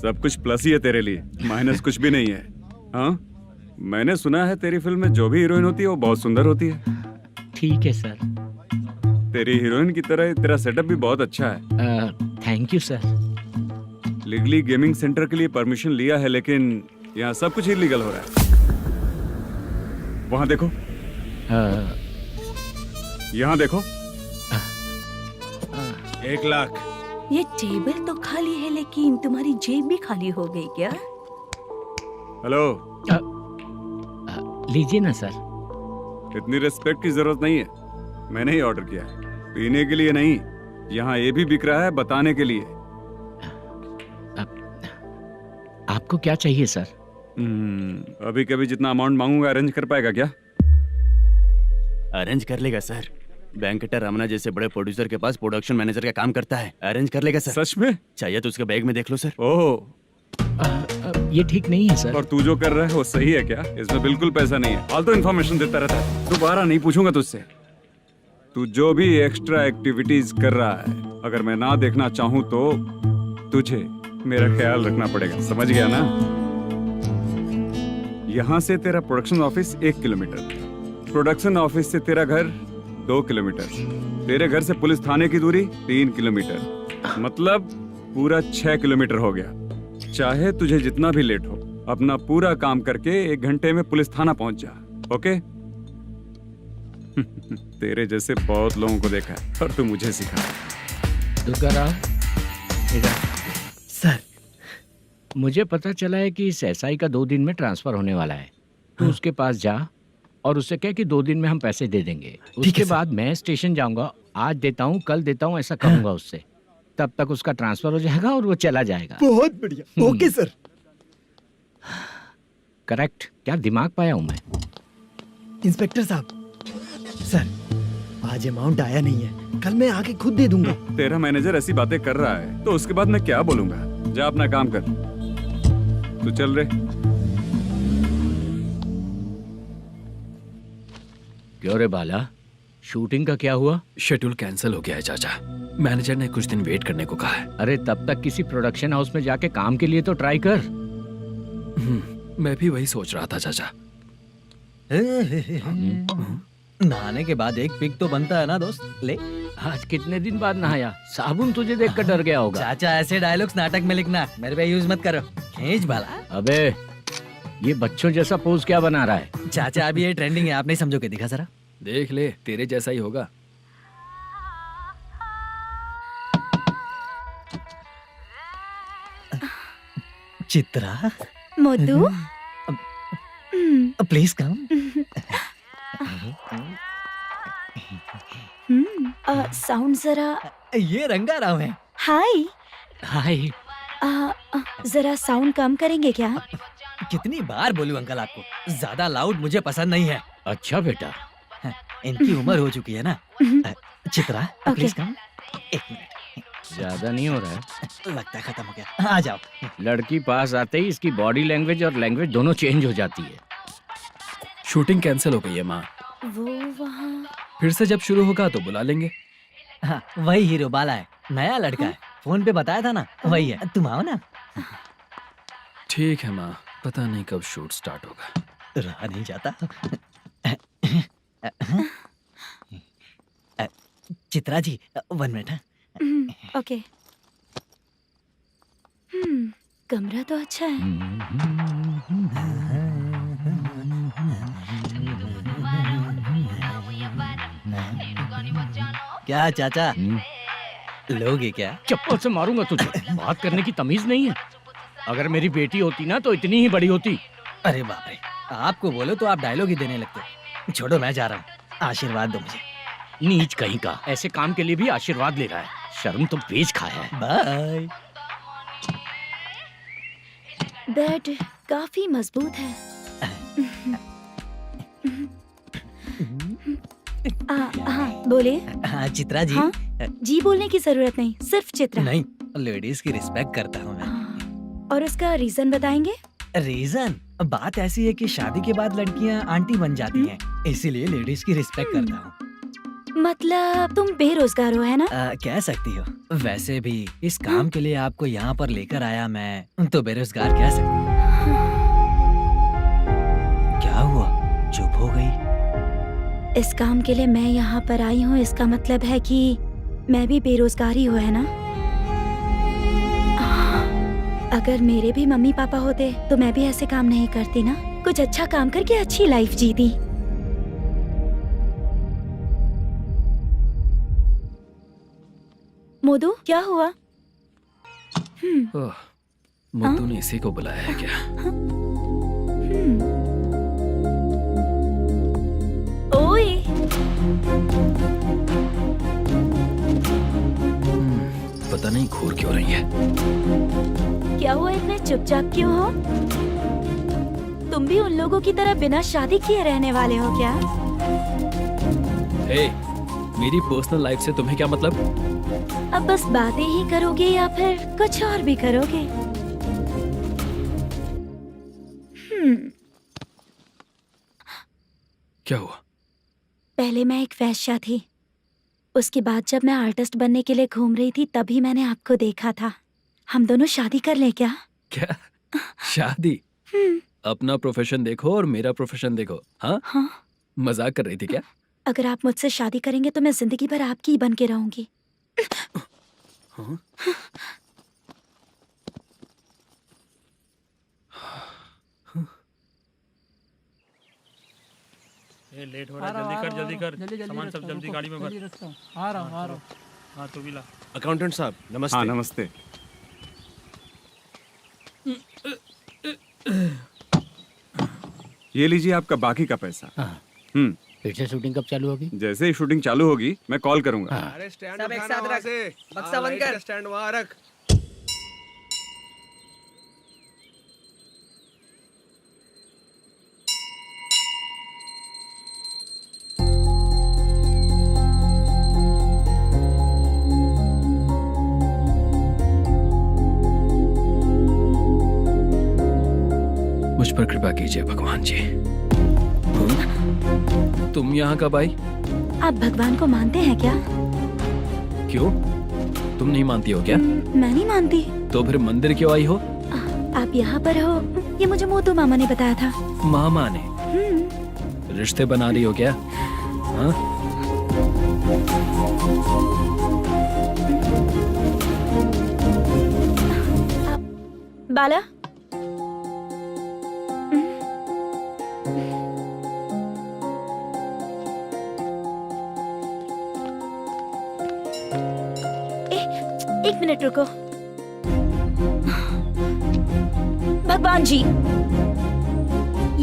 सब कुछ प्लस ही है तेरे लिए, माइनस कुछ भी नहीं है। हाँ, मैंने सुना है तेरी फिल्म में जो भी हीरोइन होती है वो बहुत सुंदर होती है। ठीक है सर। तेरी हीरोइन की तरह तेरा सेटअप भी बहुत अच्छा है। Thank you sir. Legally gaming centre के लिए परमिशन लिया है, लेकिन यहाँ सब कुछ इलीगल हो रहा है। वहाँ देखो। यहाँ देखो। 1 लाख। ये टेबल तो खाली है लेकिन तुम्हारी जेब भी खाली हो गई क्या? हेलो। लीजिए ना सर। इतनी रिस्पेक्ट की जरूरत नहीं है, मैंने ही ऑर्डर किया है। पीने के लिए नहीं, यहाँ ये भी बिक रहा है बताने के लिए। आपको क्या चाहिए सर? अभी कभी जितना अमाउंट मांगूंगा अरेंज कर पाएगा क्या? अरेंज कर लेगा सर। वेंकटर रमना जैसे बड़े प्रोड्यूसर के पास प्रोडक्शन मैनेजर का काम करता है, अरेंज कर लेगा सर। सच में? चाहिए तो उसके बैग में देख लो सर। ओह, ये ठीक नहीं है सर। और तू जो कर रहा है वो सही है क्या? इसमें बिल्कुल पैसा नहीं है, फालतू इन्फॉर्मेशन देता रहता है। दोबारा नहीं पूछूंगा तुझसे। तू जो भी एक्स्ट्रा एक्टिविटीज कर रहा है, अगर मैं ना देखना चाहूँ तो तुझे मेरा ख्याल रखना पड़ेगा, समझ गया ना? यहाँ से तेरा production office 1 kilometre, production office से तेरा घर 2 किलोमीटर, तेरे घर से पुलिस थाने की दूरी 3 किलोमीटर, मतलब पूरा 6 किलोमीटर हो गया। चाहे तुझे जितना भी लेट हो, अपना पूरा काम करके 1 घंटे में पुलिस थाना पहुंच जा, ओके? तेरे जैसे बहुत लोगों को देखा है और तू मुझे सिखा। सर, मुझे पता चला है कि इस एसआई का 2 दिन में ट्रांसफर होने वाला है। तो उसके पास जा और उससे कह कि 2 दिन में हम पैसे दे देंगे। उसके बाद मैं स्टेशन जाऊंगा, आज देता हूँ कल देता हूँ ऐसा कहूंगा उससे। तब तक उसका ट्रांसफर हो जाएगा और वो चला जाएगा। बहुत बढ़िया, ओके सर। करेक्ट। क्या दिमाग पाया हूँ मैं। इंस्पेक्टर साहब, सर आज अमाउंट आया नहीं है, कल मैं आके खुद दे दूंगा। तेरा मैनेजर ऐसी बातें कर रहा है तो उसके बाद मैं क्या बोलूंगा? जा अपना काम कर। तू चल रे। क्यों रे बाला, शूटिंग का क्या हुआ? शेड्यूल कैंसिल हो गया है चाचा। मैनेजर ने कुछ दिन वेट करने को कहा है। अरे तब तक किसी प्रोडक्शन हाउस में जाके काम के लिए तो ट्राई कर। मैं भी वही सोच रहा था चाचा। नहाने के बाद एक पिक तो बनता है ना दोस्त। ले, आज कितने दिन बाद नहाया? साबुन तुझे देखकर डर गया होगा। चाचा ऐसे डायलॉग्स नाटक में लिखना, मेरे पे यूज मत करो। खींच बाला। अबे ये बच्चों जैसा पोज क्या बना रहा है? चाचा अभी ये ट्रेंडिंग है, आप नहीं समझोगे। दिखा जरा। देख ले, तेरे जैसा ही होगा। Chitra, Modu, please come. Sound जरा। ये रंगाराव है। हाय। हाय। जरा साउंड कम करेंगे क्या? कितनी बार बोलूं अंकल आपको, ज्यादा लाउड मुझे पसंद नहीं है। अच्छा बेटा, इनकी उम्र हो चुकी है ना। Chitra please come. एक मिनट, ज्यादा नहीं हो रहा है? लगता है खत्म हो गया। आ जाओ। लड़की पास आते ही इसकी बॉडी लैंग्वेज और लैंग्वेज दोनों चेंज हो जाती है। शूटिंग कैंसिल हो गई है माँ। वो वहाँ। फिर से जब शुरू होगा तो बुला लेंगे। हाँ, वही हीरो बाला है, नया लड़का है। फोन पे बताया था ना, वही है। तुम आओ ना। ठीक है माँ, पता नहीं कब शूट स्टार्ट होगा। रहा नहीं जाता। चित्रा जी 1 मिनट। ओके। कमरा तो अच्छा है। क्या चाचा, लोगे क्या? चप्पल से मारूंगा तुझे। बात करने की तमीज नहीं है। अगर मेरी बेटी होती ना तो इतनी ही बड़ी होती। अरे बाप रे, आपको बोलो तो आप डायलॉग ही देने लगते। छोड़ो, मैं जा रहा हूँ। आशीर्वाद दो मुझे। नीच कहीं का, ऐसे काम के लिए भी आशीर्वाद ले रहा है। शर्म तो पेच खाया है। बाय। बेड काफी मजबूत है। हाँ बोले। हाँ चित्रा जी। हाँ? जी बोलने की जरूरत नहीं, सिर्फ चित्रा। नहीं, लेडीज की रिस्पेक्ट करता हूँ मैं। और उसका रीजन बताएंगे? रीजन? बात ऐसी है कि शादी के बाद लड़कियाँ आंटी बन जाती हैं, इसीलिए लेडीज की रिस्पेक्ट करता हूँ। मतलब तुम बेरोजगार हो, है ना? कह सकती हो। वैसे भी इस काम के लिए आपको यहाँ पर लेकर आया मैं, तो बेरोजगार कह सकती हूँ। क्या हुआ, चुप हो गई? इस काम के लिए मैं यहाँ पर आई हूँ, इसका मतलब है कि मैं भी बेरोजगार ही हूँ, है ना? अगर मेरे भी मम्मी पापा होते तो मैं भी ऐसे काम नहीं करती ना। कुछ अच्छा काम करके अच्छी लाइफ जीती। मोदू, क्या हुआ? मोदू ने इसी को बुलाया है क्या? ओए। पता नहीं घूर क्यों रही है। क्या हुआ, इतने चुपचाप क्यों हो? तुम भी उन लोगों की तरह बिना शादी किए रहने वाले हो क्या? हे, मेरी पर्सनल लाइफ से तुम्हें क्या मतलब? अब बस बातें ही करोगे या फिर कुछ और भी करोगे? क्या हुआ? पहले मैं एक वेश्या थी, उसके बाद जब मैं आर्टिस्ट बनने के लिए घूम रही थी तभी मैंने आपको देखा था। हम दोनों शादी कर ले क्या? क्या शादी? अपना प्रोफेशन देखो और मेरा प्रोफेशन देखो। हाँ? हाँ। मजाक कर रही थी क्या? अगर आप मुझसे शादी करेंगे तो मैं जिंदगी भर आपकी ही बन के रहूंगी। हाँ? ये लेट हो रहा है, जल्दी कर सामान सब जल्दी गाड़ी में भर। आ रहा हूँ। हाँ तू भी ला। अकाउंटेंट साहब नमस्ते। हाँ नमस्ते। ये लीजिए आपका बाकी का पैसा। फिर से शूटिंग कब चालू होगी? जैसे ही शूटिंग चालू होगी मैं कॉल करूंगा। अरे स्टैंड सब एक साथ रख, बक्सा बंद कर, स्टैंड वहाँ रख। मुझ पर कृपा कीजिए भगवान जी। तुम यहाँ कब आई? आप भगवान को मानते हैं क्या? क्यों? तुम नहीं मानती हो क्या? मैं नहीं मानती। तो फिर मंदिर क्यों आई हो? आप यहाँ पर हो ये मुझे मोटू मामा ने बताया था। मामा ने? रिश्ते बना रही हो क्या? हाँ? बाला, एक मिनट रुको। भगवान जी,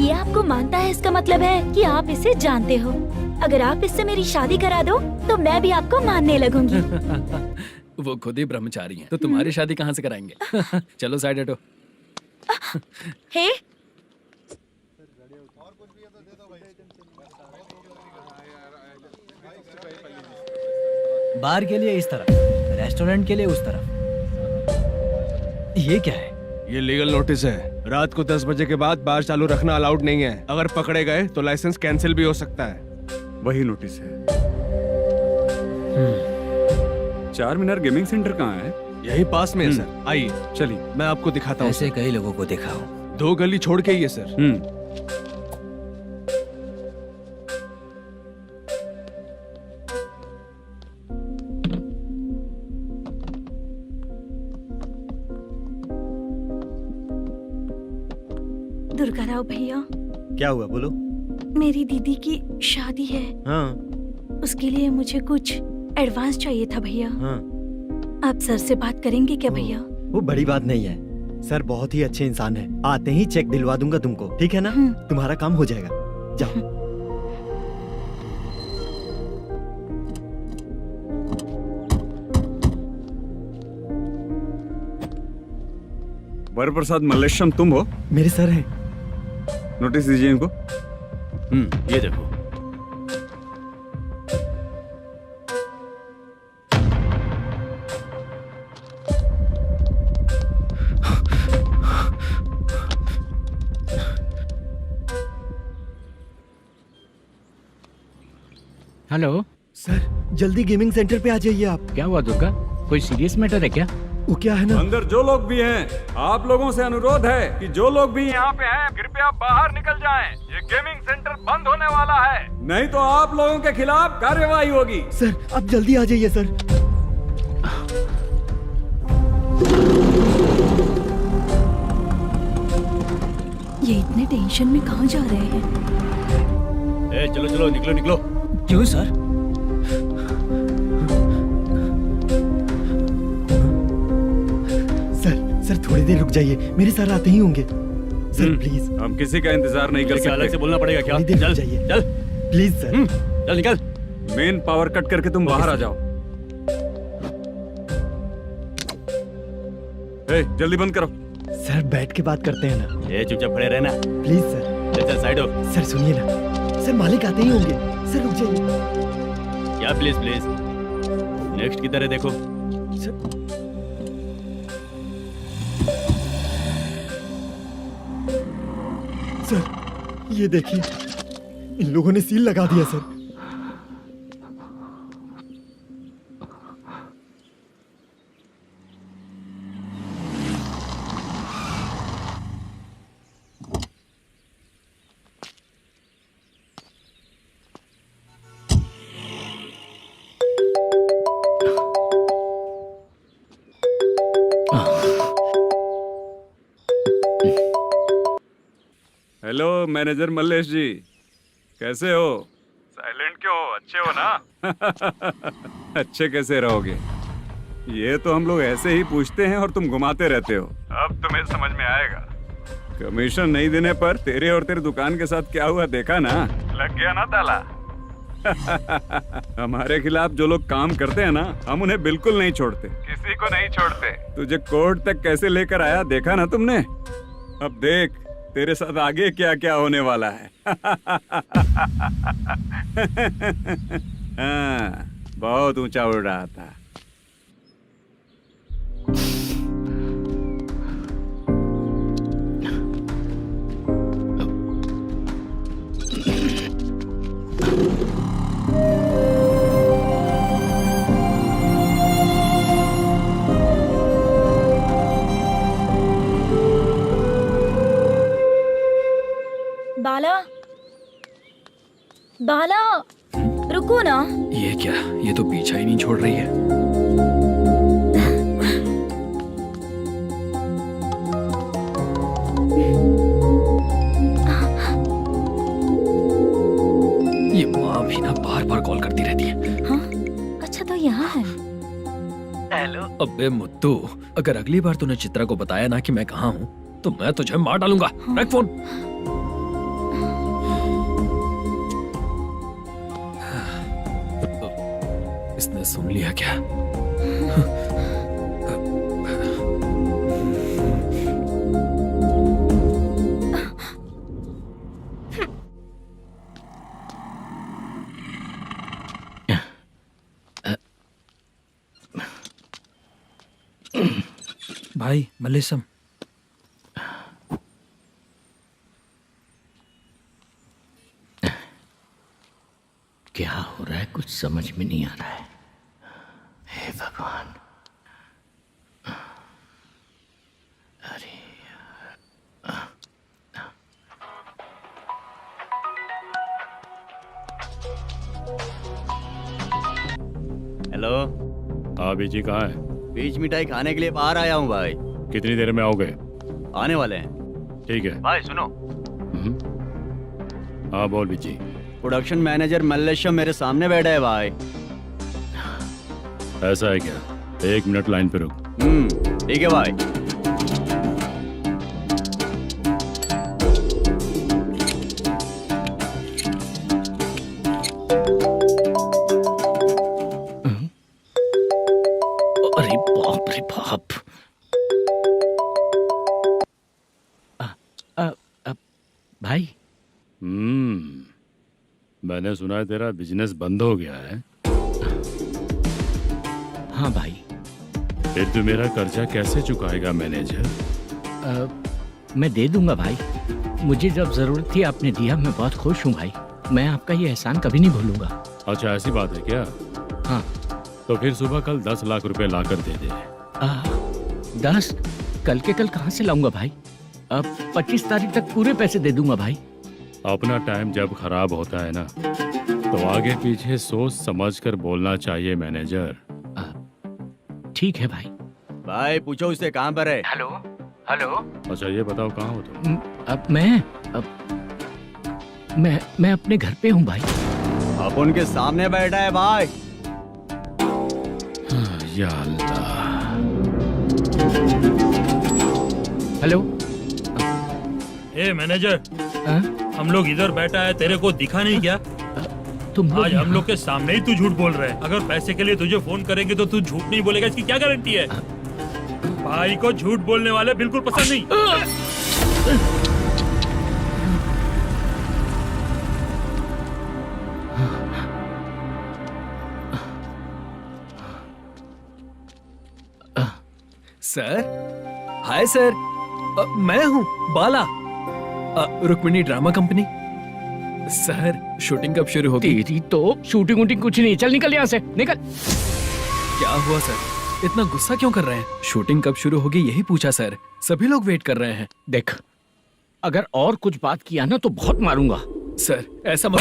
ये आपको मानता है, इसका मतलब है कि आप इसे जानते हो। अगर आप इससे मेरी शादी करा दो तो मैं भी आपको मानने लगूंगी। वो खुद ही ब्रह्मचारी हैं, तो तुम्हारी शादी कहाँ से कराएंगे? चलो साइड हटो। हे, बार के लिए इस तरफ, रेस्टोरेंट के लिए उस तरफ। ये क्या है? ये लीगल नोटिस है। रात को 10 बजे के बाद बार चालू रखना अलाउड नहीं है। अगर पकड़े गए तो लाइसेंस कैंसिल भी हो सकता है। वही नोटिस है। चार मीनार गेमिंग सेंटर कहाँ है? यही पास में है सर। आइए चलिए मैं आपको दिखाता हूँ। ऐसे कई लोगों को देखा हूँ। 2 गली छोड़ के ही है सर। दुर्गा राव भैया, क्या हुआ बोलो। मेरी दीदी की शादी है। हाँ उसके लिए मुझे कुछ एडवांस चाहिए था भैया। हाँ आप सर से बात करेंगे क्या भैया? वो बड़ी बात नहीं है। सर बहुत ही अच्छे इंसान है। आते ही चेक दिलवा दूंगा तुमको, ठीक है ना? तुम्हारा काम हो जाएगा। जाओ। वरप्रसाद मल्लेश्वरम तुम हो? मेरे सर हैं। नोटिस दीजिए इनको। ये देखो। हेलो सर, जल्दी गेमिंग सेंटर पे आ जाइए आप। क्या हुआ दुर्गा? कोई सीरियस मैटर है क्या? वो क्या है ना, अंदर जो लोग भी हैं, आप लोगों से अनुरोध है कि जो लोग भी यहाँ पे हैं, कृपया बाहर निकल जाएं। ये गेमिंग सेंटर बंद होने वाला है, नहीं तो आप लोगों के खिलाफ कार्यवाही होगी। सर आप जल्दी आ जाइए सर। ये इतने टेंशन में कहाँ जा रहे हैं? चलो चलो निकलो निकलो। क्यों सर? सर थोड़ी देर रुक जाइए, मेरे सर आते ही होंगे। Sir please. हम किसी का इंतजार नहीं कर सकते। अलग से बोलना पड़ेगा क्या? चल जाइए, चल प्लीज सर। चल निकल। मेन पावर कट करके तुम बाहर आ जाओ। जल्दी बंद करो। सर बैठ के बात करते हैं ना। ये चुपचाप खड़े रहना प्लीज सर। चल साइड हो। सर सुनिए ना, सर मालिक आते ही होंगे। सर रुक जाइए। क्या प्लीज प्लीज? नेक्स्ट की तरह देखो। सर ये देखिए, इन लोगों ने सील लगा दिया सर। हेलो मैनेजर मल्लेश जी, कैसे हो? साइलेंट क्यों हो? अच्छे हो ना? अच्छे कैसे रहोगे? ये तो हम लोग ऐसे ही पूछते हैं और तुम घुमाते रहते हो। अब तुम्हें समझ में आएगा। कमीशन नहीं देने पर तेरे और तेरी दुकान के साथ क्या हुआ देखा ना? लग गया ना ताला। हमारे खिलाफ जो लोग काम करते हैं ना, हम उन्हें बिल्कुल नहीं छोड़ते, किसी को नहीं छोड़ते। तुझे कोर्ट तक कैसे लेकर आया देखा ना तुमने? अब देख तेरे साथ आगे क्या क्या होने वाला है। हाँ, बहुत ऊंचा उड़ रहा था। बाला रुको ना। ये क्या, ये तो पीछा ही नहीं छोड़ रही है। ये माँ भी ना बार बार कॉल करती रहती है। हाँ अच्छा तो यहाँ है। हेलो। अबे मुत्तू, अगर अगली बार तूने चित्रा को बताया ना कि मैं कहाँ हूँ तो मैं तुझे मार डालूंगा। रख फोन। इसने सुन लिया क्या? भाई मल्लेशम, क्या हो रहा है कुछ समझ में नहीं आ रहा है। हे भगवान। अरे हेलो। हाँ बीजी कहाँ है? बीच मिठाई खाने के लिए बाहर आया हूँ भाई। कितनी देर में आओगे? आने वाले हैं। ठीक है। भाई सुनो, हाँ बोल बीजी। प्रोडक्शन मैनेजर मल्लेशम मेरे सामने बैठा है भाई। ऐसा है क्या? 1 मिनट लाइन पे रुक। ठीक है भाई। अरे बाप रे बाप। भाई मैंने सुना है तेरा बिजनेस बंद हो गया है। हाँ भाई। फिर तू मेरा कर्जा कैसे चुकाएगा मैनेजर? मैं दे दूंगा भाई। मुझे जब जरूरत थी आपने दिया, मैं बहुत खुश हूँ भाई। मैं आपका ये एहसान कभी नहीं भूलूंगा। अच्छा ऐसी बात है क्या? हाँ। तो फिर सुबह कल 10 लाख रुपए लाकर दे दे। 10? कल के कल कहाँ से लाऊंगा भाई? अब 25 तारीख तक पूरे पैसे दे दूंगा भाई। अपना टाइम जब खराब होता है ना तो आगे पीछे सोच समझ कर बोलना चाहिए मैनेजर। ठीक है भाई। भाई पूछो उससे कहाँ पर है। Hello hello. अच्छा ये बताओ कहाँ हो तुम? अब मैं अपने घर पे हूँ भाई। अब उनके सामने बैठा है भाई। या अल्लाह। हेलो। ए मैनेजर, हम लोग इधर बैठा है, तेरे को दिखा नहीं क्या? तुम आज हम लोग के सामने ही तू झूठ बोल रहा है। अगर पैसे के लिए तुझे फोन करेंगे तो तू झूठ नहीं बोलेगा, इसकी क्या गारंटी है? भाई को झूठ बोलने वाले बिल्कुल पसंद नहीं। सर, हाय सर, मैं हूँ Bala, Rukmini drama company. Sir shooting कब शुरू होगी? तेरी तो शूटिंग वूटिंग कुछ नहीं। चल निकल यहाँ से, निकल। क्या हुआ सर, इतना गुस्सा क्यों कर रहे हैं? शूटिंग कब शुरू होगी यही पूछा सर, सभी लोग वेट कर रहे हैं। देख, अगर और कुछ बात किया ना तो बहुत मारूंगा। सर ऐसा मत।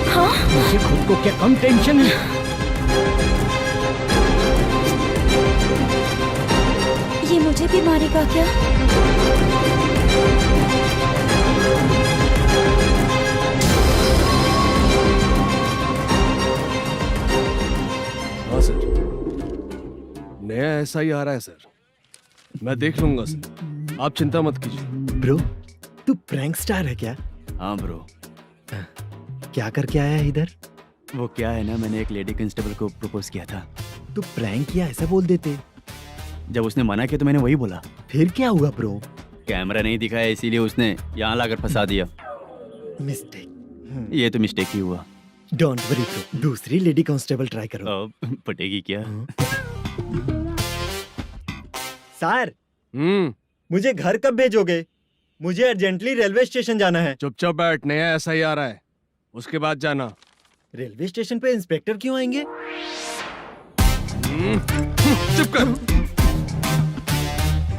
हाँ? मुझे खुद को क्या कम टेंशन है? ये मुझे भी मारेगा क्या? हाँ सर, नया ऐसा ही आ रहा है सर। मैं देख लूंगा सर, आप चिंता मत कीजिए। ब्रो, तू प्रैंक स्टार है क्या? हाँ ब्रो। क्या करके आया है इधर? वो क्या है ना, मैंने एक लेडी कांस्टेबल को प्रपोज किया था। तू प्रैंक किया ऐसा बोल देते। जब उसने मना किया तो मैंने वही बोला। फिर क्या हुआ ब्रो? कैमरा नहीं दिखाया इसीलिए उसने यहाँ लाकर फंसा दिया। मिस्टेक। ये तो मिस्टेक ही हुआ। डोंट वरी ब्रो, दूसरी लेडी कांस्टेबल ट्राई करो। पटेगी क्या? सर, मुझे घर कब भेजोगे? मुझे अर्जेंटली रेलवे स्टेशन जाना है। चुपचाप बैठ, नया ऐसा ही आ रहा है, उसके बाद जाना। रेलवे स्टेशन पे इंस्पेक्टर क्यों आएंगे? चुप कर।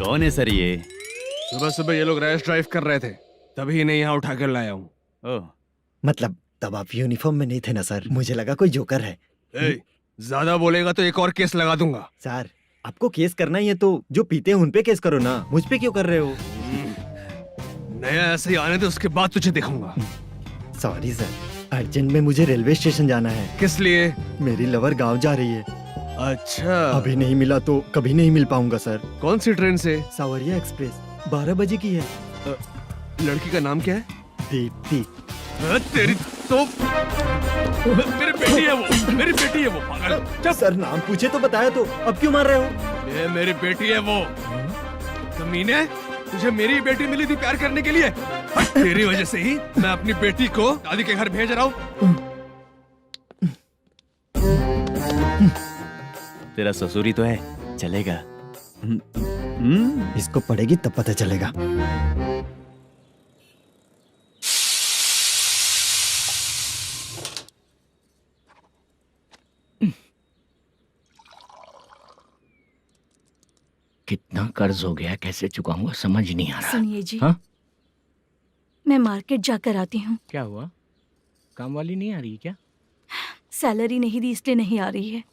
कौन है सर ये? सुबह सुबह ये लोग रैश ड्राइव कर रहे थे, तभी इन्हें यहाँ उठा कर लाया हूँ। मतलब तब आप यूनिफॉर्म में नहीं थे ना सर, मुझे लगा कोई जोकर है। ज्यादा बोलेगा तो एक और केस लगा दूंगा। सर आपको केस करना ही है तो जो पीते हैं उन पे केस करो ना, मुझ पे क्यों कर रहे हो? नया ऐसे ही आने दे, उसके बाद तुझे दिखाऊंगा। सॉरी सर, अर्जेंट में मुझे रेलवे स्टेशन जाना है। किस लिए? मेरी लवर गांव जा रही है। अच्छा, अभी नहीं मिला तो कभी नहीं मिल पाऊंगा सर। कौन सी ट्रेन से? सावरिया एक्सप्रेस, 12 बजे की है। लड़की का नाम क्या है? दीप्ति। तेरी तो मेरी बेटी है वो, मेरी बेटी है वो, पागल। सर नाम पूछे तो बताया तो अब क्यों मार रहे हो? ये मेरी बेटी है वो। कमीने, तुझे मेरी बेटी मिली थी प्यार करने के लिए। तेरी वजह से ही मैं अपनी बेटी को दादी के घर भेज रहा हूँ। तेरा ससुरी तो है, चलेगा। इसको पड़ेगी तब पता चलेगा। कितना कर्ज हो गया, कैसे चुकाऊंगा समझ नहीं आ रहा। सुनिए जी, हाँ? मैं मार्केट जाकर आती हूँ। क्या हुआ? काम वाली नहीं आ रही क्या? सैलरी नहीं दी इसलिए नहीं आ रही है।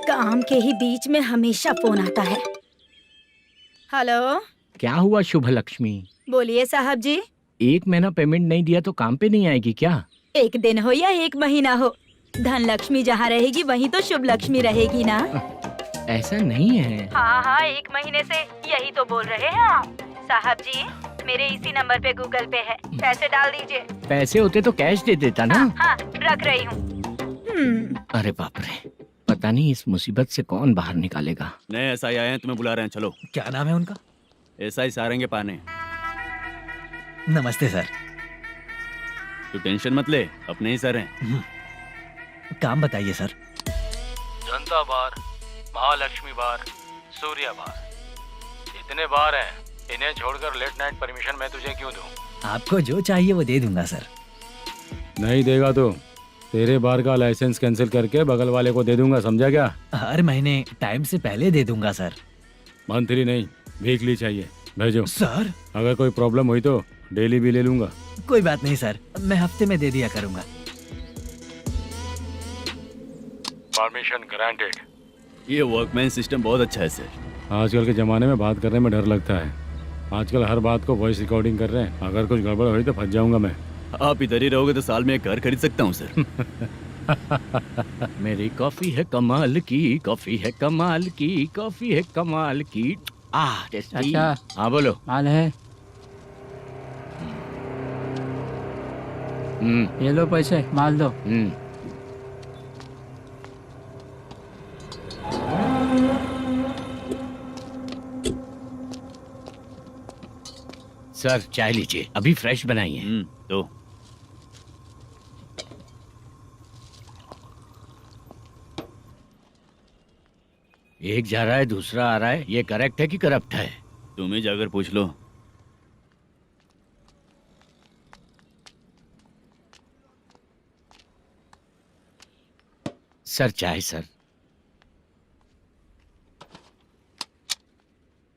काम के ही बीच में हमेशा फोन आता है। हेलो, क्या हुआ शुभ लक्ष्मी? बोलिए साहब जी। 1 महीना पेमेंट नहीं दिया तो काम पे नहीं आएगी क्या? 1 दिन हो या 1 महीना हो, धन लक्ष्मी जहाँ रहेगी वहीं तो शुभ लक्ष्मी रहेगी ना। ऐसा नहीं है। हाँ, 1 महीने से यही तो बोल रहे हैं आप। साहब जी, मेरे इसी नंबर पे गूगल पे है, पैसे डाल दीजिए। पैसे होते तो कैश दे देता ना। हाँ, रख रही हूँ। अरे बाप रे, पता नहीं इस मुसीबत से कौन बाहर निकालेगा। नए एसआई आए हैं, तुम्हें बुला रहे हैं, चलो। क्या नाम है उनका? एसआई सारंगे पाने। नमस्ते सर। तू टेंशन मत ले, अपने ही सर हैं। काम बताइए सर। जनता बार, महालक्ष्मी बार, सूर्या बार, इतने बार हैं। इन्हें छोड़कर लेट नाइट परमिशन मैं तुझे क्यों दूं? आपको जो चाहिए वो दे दूंगा सर। नहीं देगा तो तेरे बार का लाइसेंस कैंसिल करके बगल वाले को दे दूंगा, समझा क्या? हर महीने टाइम से पहले दे दूंगा सर। मंथली नहीं, वीकली चाहिए, भेजो। सर अगर कोई प्रॉब्लम हुई तो डेली भी ले लूंगा। कोई बात नहीं सर, मैं हफ्ते में दे दिया करूंगा। Permission granted. ये वर्कमैन सिस्टम बहुत अच्छा है सर। आजकल के ज़माने में बात करने में डर लगता है। आजकल हर बात को वॉइस रिकॉर्डिंग कर रहे हैं। अगर कुछ गड़बड़ हुई तो फंस जाऊंगा मैं। आप इधर ही रहोगे तो साल में एक घर खरीद सकता हूँ सर। मेरी कॉफी है कमाल की, कॉफी है कमाल की, कॉफी है कमाल की। टेस्टी। अच्छा। हाँ बोलो। माल है। ये लो पैसे, माल दो। सर चाय लीजिए, अभी फ्रेश बनाई है। तो एक जा रहा है दूसरा आ रहा है, ये करेक्ट है कि करप्ट है? तुम ही जाकर पूछ लो। सर चाय सर।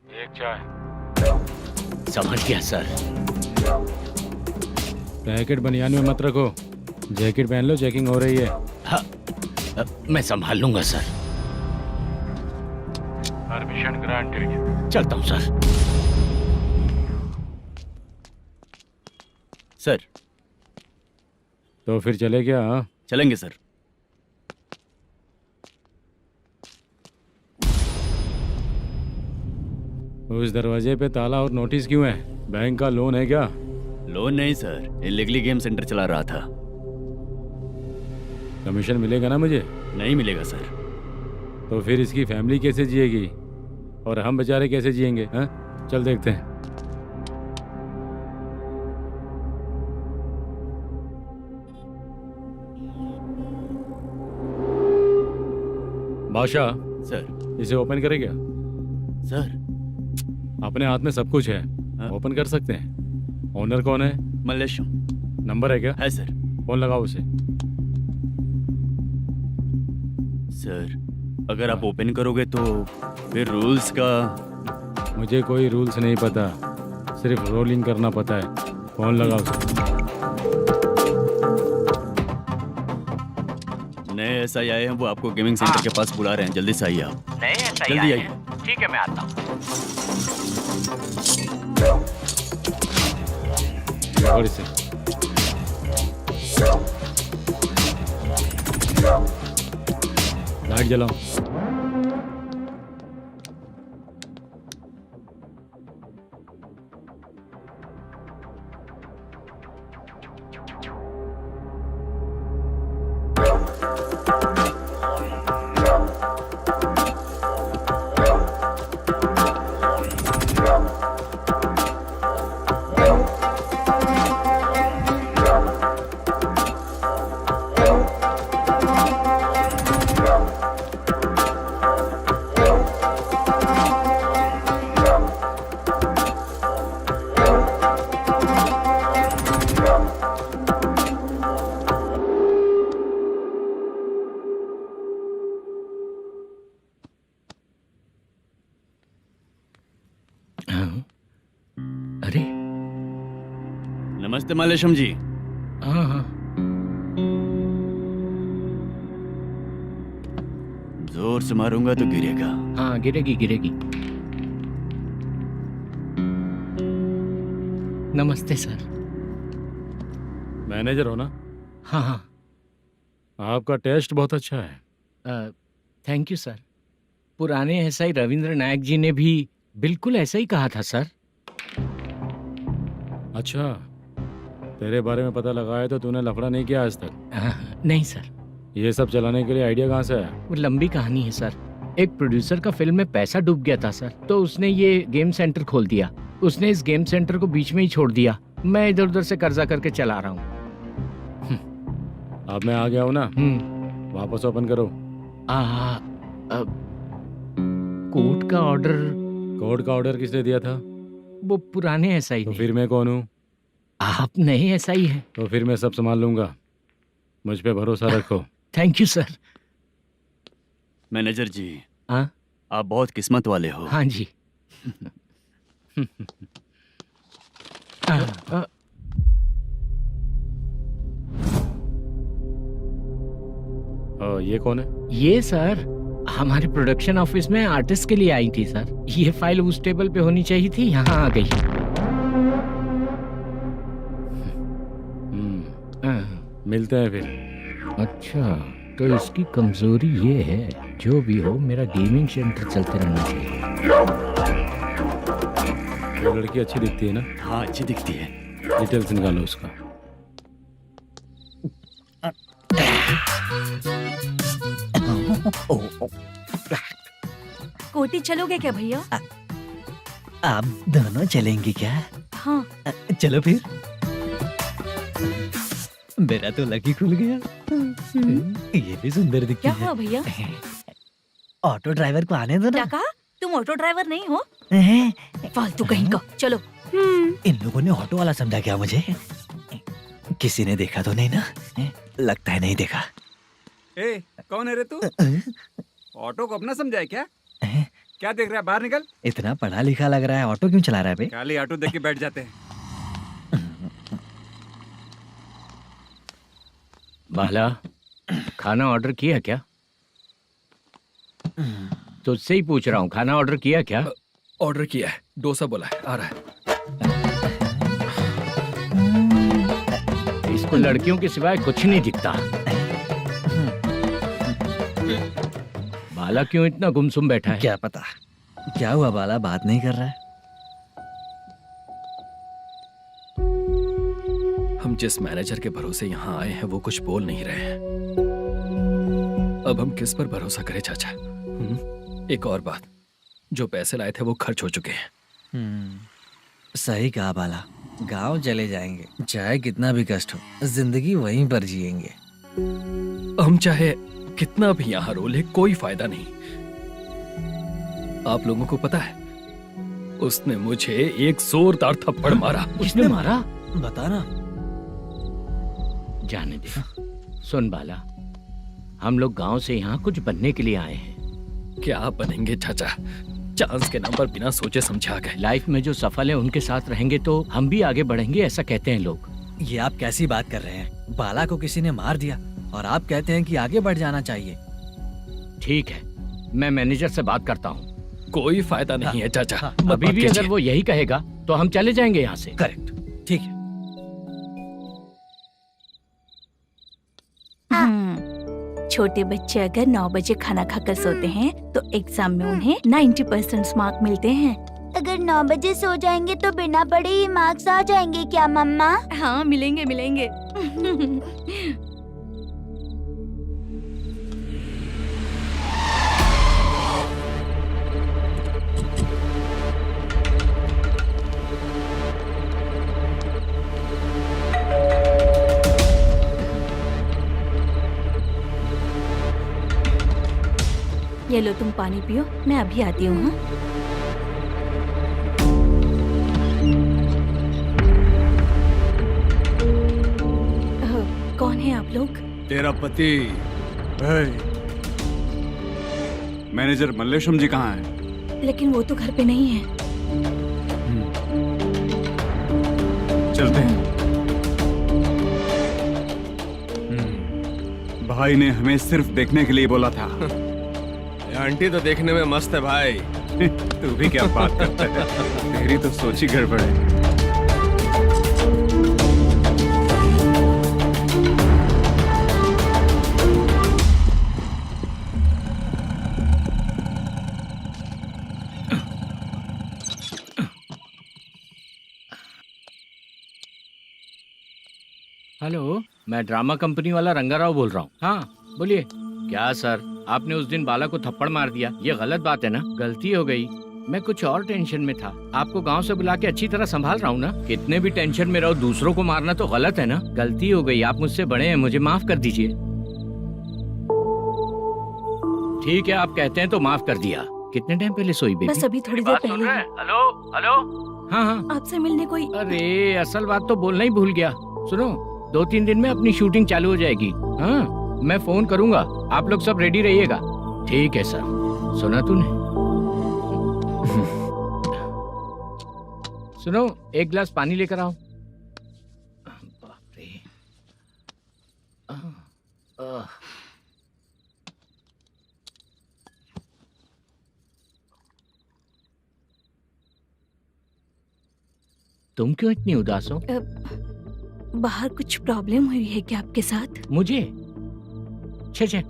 एक चाय। समझ गया सर। पैकेट बनियान में मत रखो, जैकेट पहन लो, चेकिंग हो रही है। हाँ, मैं संभाल लूंगा सर। Permission granted. चलता हूँ सर। सर तो फिर चले क्या? हाँ चलेंगे सर। उस दरवाजे पे ताला और नोटिस क्यों है? बैंक का लोन है क्या? लोन नहीं सर, इलीगली गेम सेंटर चला रहा था। कमीशन मिलेगा ना मुझे? नहीं मिलेगा सर। तो फिर इसकी फैमिली कैसे जिएगी और हम बेचारे कैसे जिएंगे? हाँ चल देखते हैं। बादशाह सर। इसे ओपन करे क्या? सर अपने हाथ में सब कुछ है, ओपन कर सकते हैं। ओनर कौन है? मल्लेशम। नंबर है क्या? है सर। फोन लगाओ उसे। सर अगर आप ओपन करोगे तो फिर रूल्स का मुझे कोई रूल्स नहीं पता, सिर्फ रोलिंग करना पता है। फोन लगाओ उसे। नए SI आए हैं, वो आपको गेमिंग सेंटर के पास बुला रहे हैं, जल्दी से आइए आप। नए SI जल्दी आए आइए। हैं। ठीक है, मैं आता हूँ। पकड़ इसे। लाइट जलाओ। अरे नमस्ते मालेशम जी। हाँ हाँ, जोर से मारूंगा तो गिरेगा। हाँ गिरेगी गिरेगी। नमस्ते सर। मैनेजर हो ना? हाँ हाँ। आपका टेस्ट बहुत अच्छा है। Thank you sir. पुराने SI रविंद्र नायक जी ने भी बिल्कुल ऐसा ही कहा था सर। अच्छा, तेरे बारे में पता लगा है तो तूने लफड़ा नहीं किया आज तक? नहीं सर। ये सब चलाने के लिए आइडिया कहाँ से आया? वो लंबी कहानी है सर। एक प्रोड्यूसर का फिल्म में पैसा डूब गया था सर, तो उसने ये गेम सेंटर खोल दिया। उसने इस गेम सेंटर को बीच में ही छोड़ दिया। मैं इधर उधर से कर्जा करके चला रहा हूँ। अब मैं आ गया हूँ ना, वापस ओपन करो। कोर्ट का ऑर्डर। कोर्ट का ऑर्डर किसने दिया था? वो पुराने SI तो ने। फिर मैं कौन हूँ? आप नए SI हैं। तो फिर मैं सब संभाल लूंगा, मुझ पे भरोसा रखो। Thank you sir. मैनेजर जी, हाँ आप बहुत किस्मत वाले हो। हाँ जी। ये कौन है? ये सर हमारे प्रोडक्शन ऑफिस में आर्टिस्ट के लिए आई थी सर। ये फाइल उस टेबल पे होनी चाहिए थी, यहाँ आ गई। मिलते हैं फिर। अच्छा, तो इसकी कमजोरी ये है, जो भी हो मेरा गेमिंग सेंटर चलते रहना चाहिए। वो लड़की अच्छी दिखती है ना? हाँ अच्छी दिखती है। डिटेल्स निकालो उसका। कोटी चलोगे क्या भैया? आप दोनों चलेंगे क्या? हाँ। चलो फिर। मेरा तो लकी खुल गया। ये भी सुंदर दिखती क्या है। हुआ भैया? ऑटो ड्राइवर को आने दो क्या ना। कहा? तुम ऑटो ड्राइवर नहीं हो? हैं? फालतू कहीं का। चलो। इन लोगों ने ऑटो वाला समझा क्या मुझे? किसी ने देखा तो नहीं ना? लगता है नहीं देखा। ए, कौन है रे तू? ऑटो को अपना समझा है क्या? क्या देख रहा है? बाहर निकल। इतना पढ़ा लिखा लग रहा है, ऑटो क्यों चला रहा है बे? खाली ऑटो देख के बैठ जाते हैं। बाला, खाना ऑर्डर किया क्या? तुझसे ही पूछ रहा हूँ, खाना ऑर्डर किया क्या? ऑर्डर किया है, डोसा बोला है, आ रहा है। इसको लड़कियों के सिवाय कुछ नहीं दिखता। बाला क्यों इतना गुमसुम बैठा है? क्या पता क्या हुआ, बाला बात नहीं कर रहा है। हम जिस मैनेजर के भरोसे यहाँ आए हैं वो कुछ बोल नहीं रहे हैं। अब हम किस पर भरोसा करें चाचा? एक और बात, जो पैसे लाए थे वो खर्च हो चुके हैं। सही कहा बाला, गांव चले जाएंगे, चाहे कितना भी कष्ट हो, जिंदगी वहीं पर जिएंगे। हम चाहे कितना भी यहाँ रो ले, कोई फायदा नहीं। आप लोगों को पता है, उसने मुझे एक जोरदार थप्पड़ मारा। उसने मारा? बता ना। जाने दे। सुन बाला, हम लोग गांव से यहाँ कुछ बनने के लिए आए हैं। क्या बनेंगे चाचा? चांस के नाम पर बिना सोचे समझे आ गए। लाइफ में जो सफल है उनके साथ रहेंगे तो हम भी आगे बढ़ेंगे, ऐसा कहते हैं लोग। ये आप कैसी बात कर रहे हैं? बाला को किसी ने मार दिया और आप कहते हैं कि आगे बढ़ जाना चाहिए। ठीक है, मैं मैनेजर से बात करता हूँ। कोई फायदा नहीं है चाचा। अभी भी अगर वो यही कहेगा तो हम चले जाएंगे यहाँ से। करेक्ट, ठीक है। छोटे बच्चे अगर 9 बजे खाना खाकर सोते हैं तो एग्जाम में उन्हें 90% मार्क मिलते हैं। अगर 9 बजे सो जाएंगे तो बिना पढ़े ही मार्क्स आ जाएंगे क्या मम्मा? हाँ, मिलेंगे मिलेंगे। ये लो, तुम पानी पियो, मैं अभी आती हूँ। हाँ? कौन है आप लोग? तेरा पति। मैनेजर मल्लेशम जी कहाँ हैं? लेकिन वो तो घर पे नहीं है। चलते हैं। भाई ने हमें सिर्फ देखने के लिए बोला था। आंटी तो देखने में मस्त है भाई। तू भी क्या बात करता है? तेरी तो सोच ही गड़बड़ है। हेलो, मैं ड्रामा कंपनी वाला रंगाराव बोल रहा हूँ। हाँ बोलिए। क्या सर, आपने उस दिन बाला को थप्पड़ मार दिया, ये गलत बात है ना? गलती हो गई, मैं कुछ और टेंशन में था। आपको गांव से बुला के अच्छी तरह संभाल रहा हूँ ना। कितने भी टेंशन में रहो, दूसरों को मारना तो गलत है ना। गलती हो गई, आप मुझसे बड़े हैं, मुझे माफ कर दीजिए। ठीक है, आप कहते हैं तो माफ कर दिया। कितने टाइम पहले सोई बेबी? बस अभी थोड़ी देर पहले। Hello hello. हाँ हाँ, आपसे मिलने कोई। अरे असल बात तो बोलना ही भूल गया। सुनो, 2-3 दिन में अपनी शूटिंग चालू हो जाएगी। हाँ, मैं फोन करूंगा, आप लोग सब रेडी रहिएगा। ठीक है सर। सुना तूने? सुनो, एक गिलास पानी लेकर आओ। बाप रे। तुम क्यों इतनी उदास हो? बाहर कुछ प्रॉब्लम हुई है क्या आपके साथ? मुझे? छे,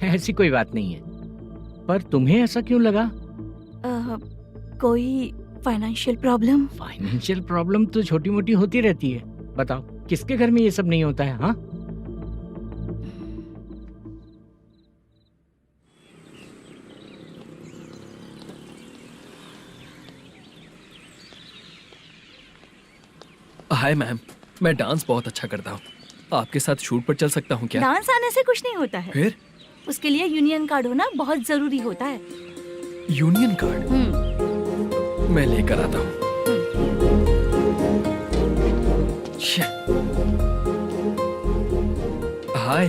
ऐसी कोई बात नहीं है। पर तुम्हें ऐसा क्यों लगा? कोई फाइनेंशियल प्रॉब्लम? फाइनेंशियल प्रॉब्लम तो छोटी मोटी होती रहती है। बताओ, किसके घर में ये सब नहीं होता है? हाँ, हाय मैम, मैं डांस बहुत अच्छा करता हूँ। आपके साथ शूट पर चल सकता हूँ क्या? डांस आने से कुछ नहीं होता है। फिर? उसके लिए यूनियन कार्ड होना बहुत जरूरी होता है। Union card? मैं लेकर आता हूँ। हाय,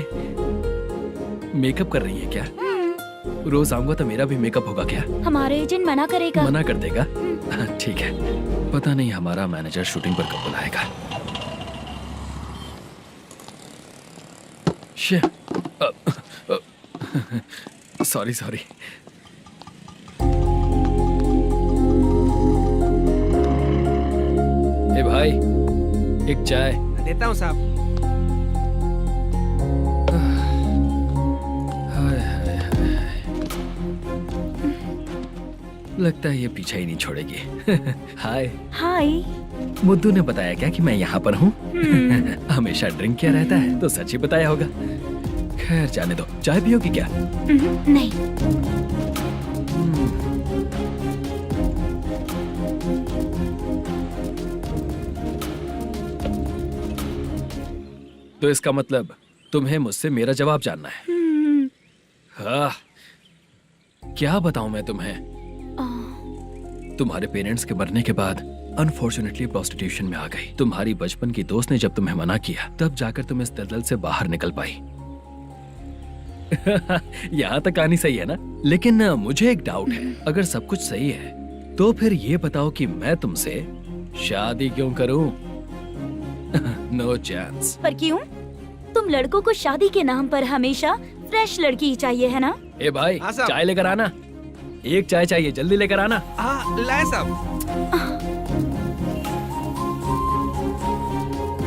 मेकअप कर रही है क्या? रोज आऊंगा तो मेरा भी मेकअप होगा क्या? हमारे एजेंट मना करेगा। मना कर देगा? ठीक है, पता नहीं हमारा मैनेजर शूटिंग पर कब बुलाएगा। सॉरी। ए भाई, एक चाय। देता हूँ साहब। लगता है ये पीछा ही नहीं छोड़ेगी। हाय। हाय। मुद्दू ने बताया क्या कि मैं यहाँ पर हूँ? हमेशा ड्रिंक किया रहता है तो सच ही बताया होगा। खैर जाने दो, चाय पियोगी क्या? नहीं। तो इसका मतलब तुम्हें मुझसे मेरा जवाब जानना है? हाँ, क्या बताऊं मैं तुम्हें? तुम्हारे पेरेंट्स के मरने के बाद अनफॉर्चुनेटली प्रोस्टिट्यूशन में आ गई। तुम्हारी बचपन की दोस्त ने जब तुम्हें मना किया, तब जाकर तुम इस दलदल से बाहर निकल पाई। यहाँ तक कहानी सही है ना, लेकिन मुझे एक डाउट है। अगर सब कुछ सही है तो फिर ये बताओ कि मैं तुमसे शादी क्यों करूं? No chance. पर क्यों? तुम लड़कों को शादी के नाम पर हमेशा फ्रेश लड़की ही चाहिए है ना? ए भाई, हाँ साहब। चाय लेकर आना। एक चाय चाहिए, जल्दी लेकर आना। हाँ लाए साहब।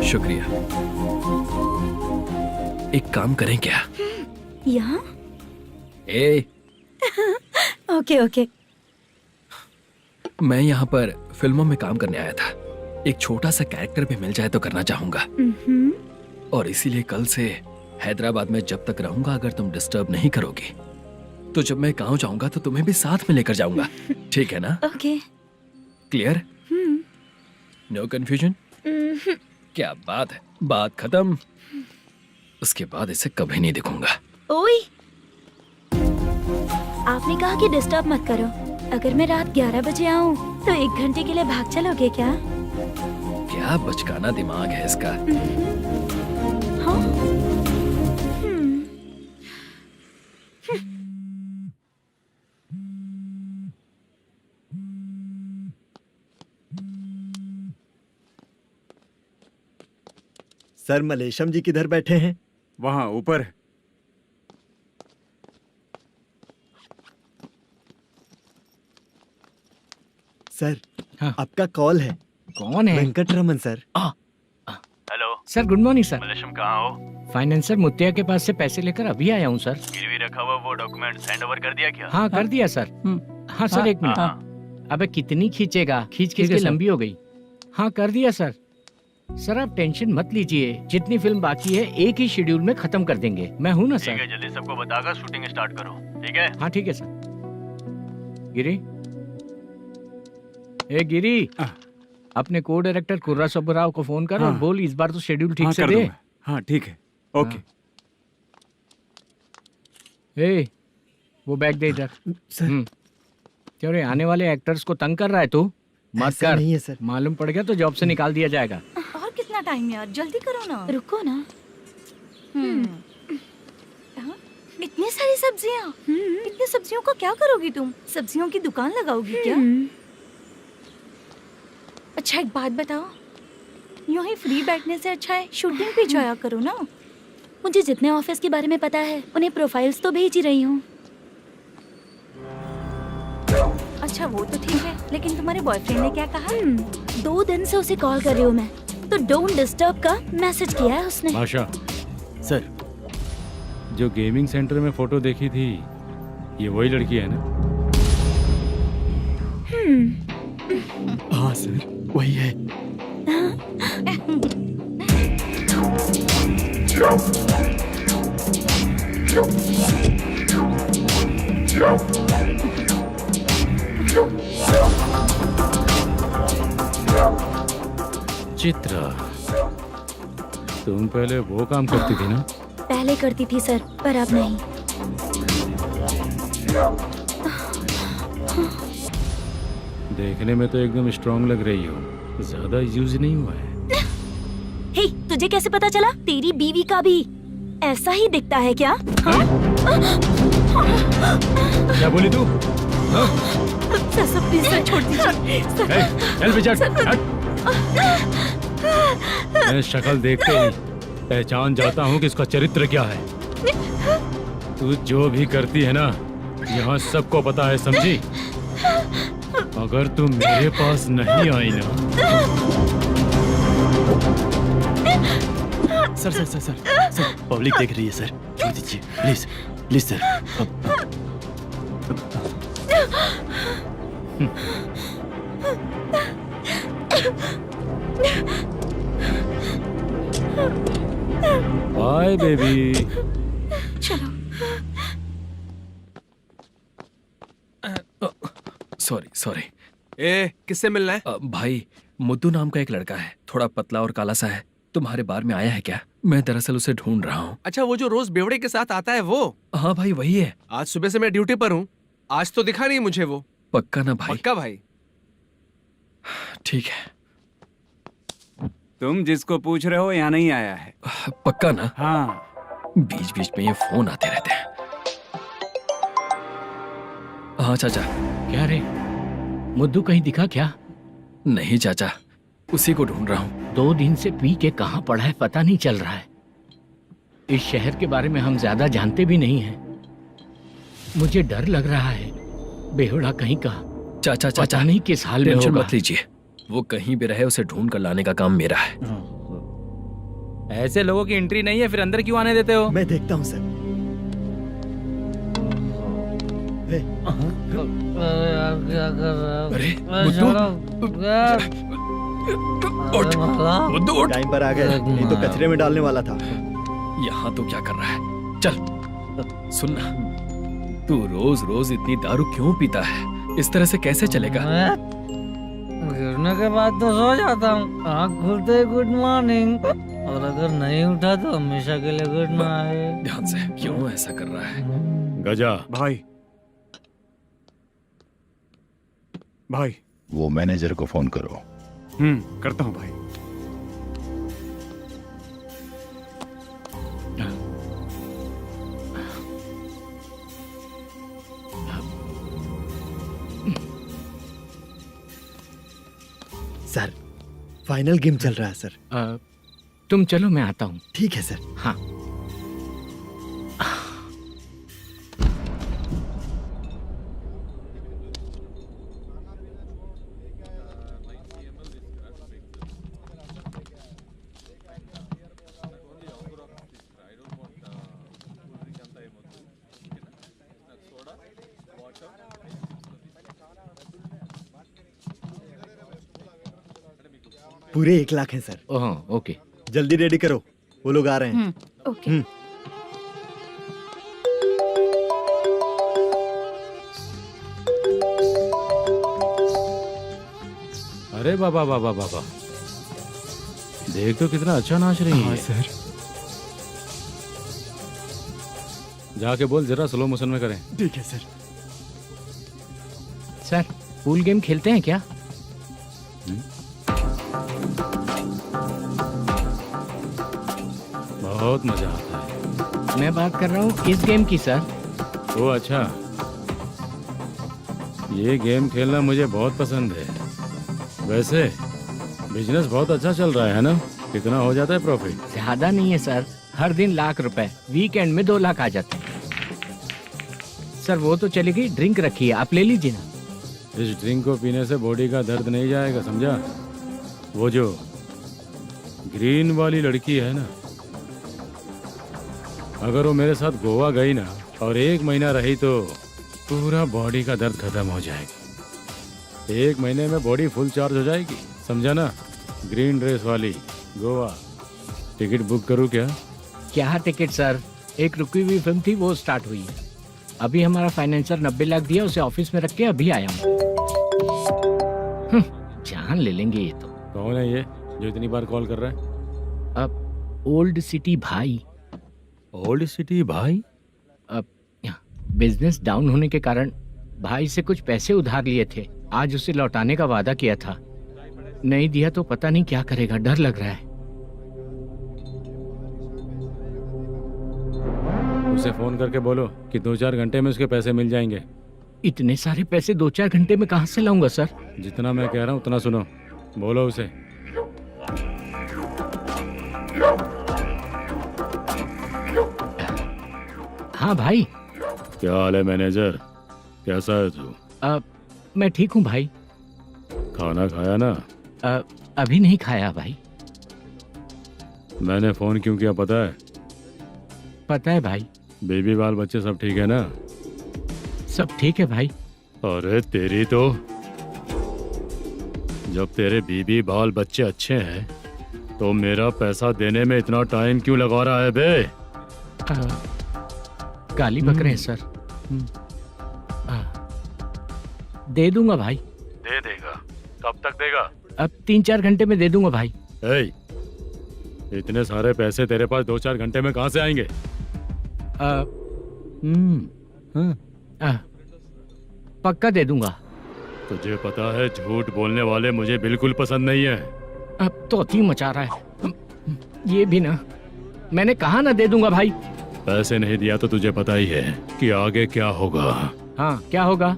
शुक्रिया। एक काम करें क्या? यहाँ? ए, ओके ओके। मैं यहाँ पर फिल्मों में काम करने आया था। एक छोटा सा कैरेक्टर भी मिल जाए तो करना चाहूंगा, और इसीलिए कल से हैदराबाद में जब तक रहूंगा, अगर तुम डिस्टर्ब नहीं करोगी तो जब मैं गांव जाऊंगा तो तुम्हें भी साथ में लेकर जाऊंगा। ठीक है ना? ओके। क्लियर? No confusion? क्या बात है, बात खत्म। उसके बाद इसे कभी नहीं दिखूंगा। ओए, आपने कहा कि डिस्टर्ब मत करो। अगर मैं रात 11 बजे आऊँ तो 1 घंटे के लिए भाग चलोगे क्या? क्या बचकाना दिमाग है इसका। हाँ? सर, मलेशम जी किधर बैठे हैं? वहाँ ऊपर। सर, आपका कॉल है। कौन है? Venkataraman sir. Hello sir good morning sir. Mallesham कहाँ हो? फाइनेंसर मुत्तिया के पास से पैसे लेकर अभी आया हूँ सर। गिरवी रखा हुआ वो डॉक्यूमेंट हैंड ओवर कर दिया क्या? हाँ कर दिया सर। हाँ सर, 1 मिनट। अबे कितनी खींचेगा, खींच खींच के लंबी हो गई। हाँ कर दिया सर। सर आप टेंशन मत लीजिए, जितनी फिल्म बाकी है एक ही शेड्यूल में खत्म कर देंगे। मैं हूँ ना सर। ठीक है, जल्दी सबको बताकर शूटिंग स्टार्ट करो। ठीक है? हाँ ठीक है सर। गिरी, ए गिरी, अपने को डायरेक्टर कुर्रा सुब्बराव को फोन कर और बोल इस बार तो शेड्यूल ठीक से दे। हाँ ठीक है, ओके। ए, वो बैग दे इधर। क्यों रे, आने वाले एक्टर्स को तंग कर रहा है तू? मत ऐसा कर। नहीं है सर। मालूम पड़ गया तो जॉब से निकाल दिया जाएगा। और कितना टाइम यार, जल्दी करो ना। रुको ना। हाँ? इतनी सारी सब्जियाँ, इतनी सब्जियों का क्या करोगी तुम? सब्जियों की दुकान लगाओगी क्या? अच्छा एक बात बताओ, यूं ही फ्री बैठने से अच्छा है शूटिंग पे जाया करो ना। मुझे जितने ऑफिस के बारे में पता है उन्हें प्रोफाइल्स तो भेज ही रही हूँ। अच्छा वो तो ठीक है, लेकिन तुम्हारे बॉयफ्रेंड ने क्या कहा? 2 दिन से उसे कॉल कर रही हूँ मैं, तो डोंट डिस्टर्ब का मैसेज किया है उसने। भाषा सर, जो गेमिंग सेंटर में फोटो देखी थी, ये वही लड़की है ना? हाँ सर, वही है। चित्रा, तुम पहले वो काम करती थी ना? पहले करती थी सर, पर अब नहीं। देखने में तो एकदम स्ट्रांग लग रही हो, ज्यादा यूज नहीं हुआ है। हे, तुझे कैसे पता चला? तेरी बीवी का भी ऐसा ही दिखता है क्या? हाँ? क्या बोली तू? सर प्लीज सर, छोड़ दीजिए। चल बेटा, मैं शक्ल देखते ही पहचान जाता हूँ कि इसका चरित्र क्या है। तू जो भी करती है ना, यहाँ सबको पता है, समझी? अगर तू मेरे पास नहीं आई ना। Sir sir sir sir sir, public देख रही है सर, छोड़ दीजिए please please sir. Bye baby. चलो। Sorry sorry. ए, किससे मिलना है? भाई, मुद्दू नाम का एक लड़का है, थोड़ा पतला और काला सा है। तुम्हारे बार में आया है क्या? मैं दरअसल उसे ढूंढ रहा हूँ। अच्छा, वो जो रोज बेवड़े के साथ आता है वो? हाँ भाई वही है। आज सुबह से मैं ड्यूटी पर हूँ, आज तो दिखा नहीं मुझे वो। पक्का ना भाई? पक्का भाई। ठीक है। तुम जिसको पूछ रहे हो यहाँ नहीं आया है। पक्का ना? हाँ। बीच बीच में ये फोन आते रहते हैं। हाँ चाचा। क्या रे, मुद्दू कहीं दिखा क्या? नहीं चाचा, उसी को ढूंढ रहा हूँ। 2 दिन से पी के कहाँ पड़ा है पता नहीं चल रहा है। इस शहर के बारे में हम ज्यादा जानते भी नहीं हैं। मुझे डर लग रहा है, बेहुड़ा कहीं का। चाचा पता नहीं किस हाल में टेंशन होगा। मत लीजिए, वो कहीं भी रहे उसे ढूंढ कर लाने का काम मेरा है। ऐसे लोगों की एंट्री नहीं है, फिर अंदर क्यों आने देते हो? मैं देखता हूँ सर। अरे मुद्दू टाइम पर आ गए, नहीं तो कचरे में डालने वाला था। यहाँ तो क्या कर रहा है? चल सुनना, तू रोज रोज इतनी दारू क्यों पीता है? इस तरह से कैसे चलेगा? गिरने के बाद तो सो जाता हूँ, आँख खुलते ही गुड मॉर्निंग, और अगर नहीं उठा तो हमेशा के लिए गुड नाइट। ध्यान से, क्यों ऐसा कर रहा है? गजा भाई, भाई वो मैनेजर को फोन करो। करता हूँ भाई। सर फाइनल गेम चल रहा है सर। तुम चलो, मैं आता हूँ। ठीक है सर। हाँ। पूरे 1 लाख हैं सर। ओह ओके, जल्दी रेडी करो, वो लोग आ रहे हैं। ओके। अरे बाबा बाबा बाबा, देख तो कितना अच्छा नाच रही है। सर जाके बोल जरा स्लो मोशन में करें। ठीक है सर। सर पूल गेम खेलते हैं क्या? बहुत मजा आता है। मैं बात कर रहा हूँ इस गेम की सर। ओ अच्छा, ये गेम खेलना मुझे बहुत पसंद है। वैसे बिजनेस बहुत अच्छा चल रहा है ना? कितना हो जाता है प्रॉफिट? ज्यादा नहीं है सर, हर दिन लाख रुपए, वीकेंड में 2 लाख आ जाते हैं। सर वो तो चलेगी, ड्रिंक रखी है, आप ले लीजिए ना। इस ड्रिंक को पीने से बॉडी का दर्द नहीं जाएगा, समझा? वो जो ग्रीन वाली लड़की है ना, अगर वो मेरे साथ गोवा गई ना और 1 महीना रही तो पूरा बॉडी का दर्द खत्म हो जाएगा। 1 महीने में बॉडी फुल चार्ज हो जाएगी, समझा ना? ग्रीन ड्रेस वाली गोवा। टिकट बुक करूँ क्या? क्या टिकट सर, एक रुकी हुई फिल्म थी, वो स्टार्ट हुई है। अभी हमारा फाइनेंसर 90 लाख दिया, उसे ऑफिस में रख के अभी आया हूँ। जान ले लेंगे ये तो। कौन है ये जो इतनी बार कॉल कर रहा है? अब ओल्ड सिटी भाई। ओल्ड सिटी भाई? अब बिजनेस डाउन होने के कारण भाई से कुछ पैसे उधार लिए थे, आज उसे लौटाने का वादा किया था। नहीं दिया तो पता नहीं क्या करेगा, डर लग रहा है। उसे फोन करके बोलो कि 2-4 घंटे में उसके पैसे मिल जाएंगे। इतने सारे पैसे 2-4 घंटे में कहाँ से लाऊंगा सर? जितना मैं कह रहा हूँ उतना सुनो, बोलो उसे। हाँ भाई। क्या हाल है मैनेजर, कैसा है तू? मैं ठीक हूँ भाई। खाना खाया ना? अभी नहीं खाया भाई। मैंने फोन क्यों किया पता है? पता है भाई। बेबी बाल बच्चे सब ठीक है ना? सब ठीक है भाई। अरे तेरी तो, जब तेरे बीबी बाल बच्चे अच्छे हैं तो मेरा पैसा देने में इतना टाइम क्यों लगा रहा है बे? गाली बक रहे हैं सर। दे दूंगा भाई। दे देगा? कब तक देगा? अब 3-4 घंटे में दे दूंगा भाई। इतने सारे पैसे तेरे पास 2-4 घंटे में कहाँ से आएंगे? पक्का दे दूंगा। तुझे पता है झूठ बोलने वाले मुझे बिल्कुल पसंद नहीं है। अब तोती मचा रहा है ये भी ना। मैंने कहा ना दे दूंगा भाई। पैसे नहीं दिया तो तुझे पता ही है कि आगे क्या होगा। हाँ क्या होगा?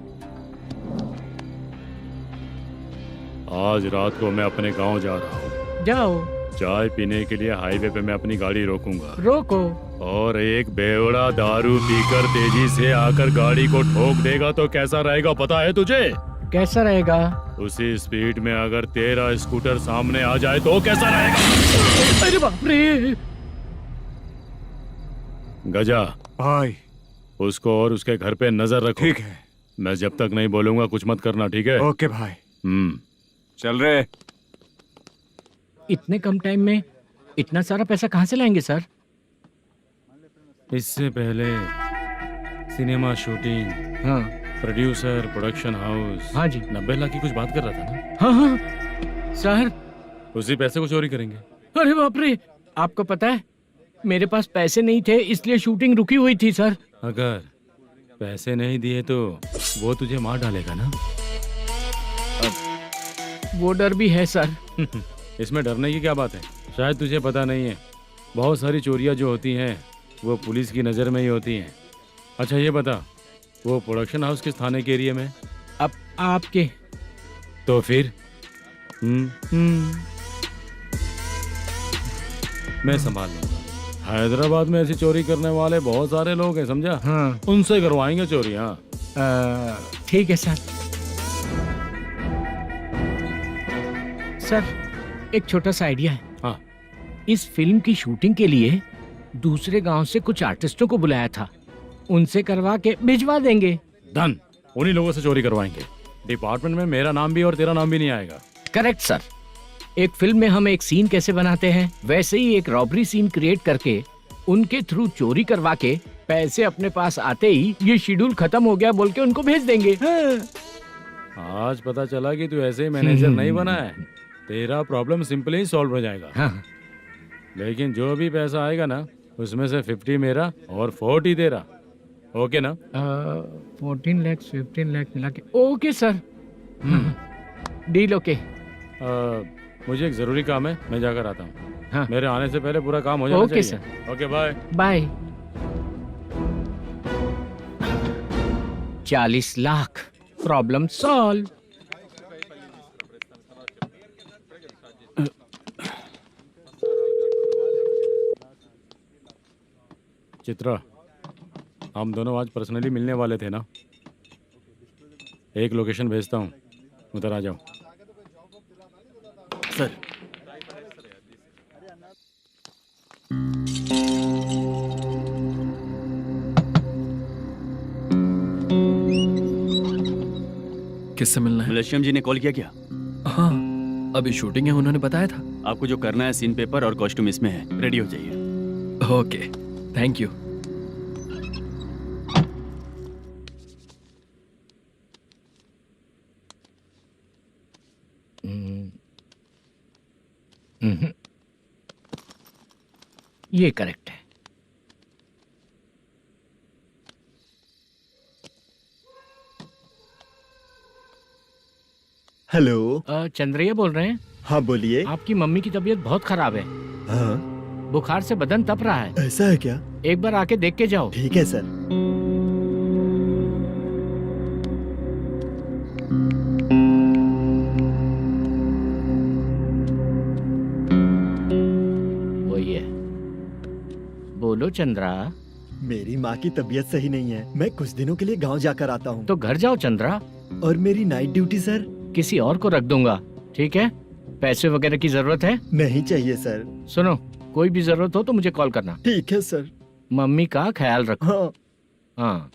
आज रात को मैं अपने गांव जा रहा हूँ। जाओ। चाय पीने के लिए हाईवे पे मैं अपनी गाड़ी रोकूंगा। रोको। और एक बेवड़ा दारू पीकर तेजी से आकर गाड़ी को ठोक देगा तो कैसा रहेगा पता है तुझे? कैसा रहेगा? उसी स्पीड में अगर तेरा स्कूटर सामने आ जाए तो कैसा रहेगा? अरे बाप रे। गजा भाई, उसको और उसके घर पे नजर रखो। ठीक है। मैं जब तक नहीं बोलूंगा कुछ मत करना, ठीक है? ओके भाई। चल रहे। इतने कम टाइम में इतना सारा पैसा कहाँ से लाएंगे सर? इससे पहले सिनेमा शूटिंग, हाँ, प्रोड्यूसर, प्रोडक्शन हाउस, हाँ जी, 90 लाख की कुछ बात कर रहा था ना? हाँ हाँ सर। उसी पैसे को चोरी करेंगे। अरे बाप रे, आपको पता है मेरे पास पैसे नहीं थे इसलिए शूटिंग रुकी हुई थी सर। अगर पैसे नहीं दिए तो वो तुझे मार डालेगा ना? वो डर भी है सर। इसमें डरने की क्या बात है? शायद तुझे पता नहीं है, बहुत सारी चोरियां जो होती हैं वो पुलिस की नज़र में ही होती हैं। अच्छा ये बता, वो प्रोडक्शन हाउस किस थाने के एरिया में? अब आपके। तो फिर मैं संभाल लूंगा। हैदराबाद में ऐसी चोरी करने वाले बहुत सारे लोग हैं, समझा? हाँ। उनसे करवाएंगे चोरी। हाँ ठीक है सर। सर एक छोटा सा आइडिया है। हाँ। इस फिल्म की शूटिंग के लिए दूसरे गांव से कुछ आर्टिस्टों को बुलाया था, उनसे करवा के भिजवा देंगे। डन, उन्हीं लोगों से चोरी करवाएंगे। डिपार्टमेंट में मेरा नाम भी और तेरा नाम भी नहीं आएगा। Correct sir. एक फिल्म में हम एक सीन कैसे बनाते हैं वैसे ही एक रॉबरी सीन क्रिएट करके उनके थ्रू चोरी करवा के पैसे अपने पास आते ही ये शेड्यूल खत्म हो गया बोल के उनको भेज देंगे। आज पता चला कि तू ऐसे ही मैनेजर नहीं बना है। तेरा प्रॉब्लम सिंपली ही सॉल्व हो जाएगा। हाँ। लेकिन जो भी पैसा आएगा ना उसमें से 50 मेरा और 40 तेरा। ओके ना? 14 लाख 15 लाख मिला के। Okay sir. Deal okay. मुझे एक जरूरी काम है, मैं जाकर आता हूँ। हाँ। मेरे आने से पहले पूरा काम हो जाना ओके चाहिए। Sir. Okay bye. Bye. 40 lakh, problem solve. Chitra, हम दोनों आज पर्सनली मिलने वाले थे ना? एक लोकेशन भेजता हूँ, उधर आ जाओ। सर किससे मिलना है? मलेशियम जी ने कॉल किया क्या? हाँ, अभी शूटिंग है, उन्होंने बताया था। आपको जो करना है, सीन पेपर और कॉस्ट्यूम इसमें है, रेडी हो जाइए। Okay, thank you. ये करेक्ट है। हेलो। चंद्रैया बोल रहे हैं? हाँ बोलिए। आपकी मम्मी की तबीयत बहुत खराब है। हाँ। बुखार से बदन तप रहा है। ऐसा है क्या? एक बार आके देख के जाओ। ठीक है सर। वही है। बोलो चंद्रा। मेरी माँ की तबीयत सही नहीं है, मैं कुछ दिनों के लिए गांव जाकर आता हूँ। तो घर जाओ चंद्रा। और मेरी नाइट ड्यूटी सर? किसी और को रख दूंगा, ठीक है? पैसे वगैरह की जरूरत है? नहीं चाहिए सर। सुनो, कोई भी जरूरत हो तो मुझे कॉल करना। ठीक है सर। मम्मी का ख्याल रखो। हाँ। हाँ।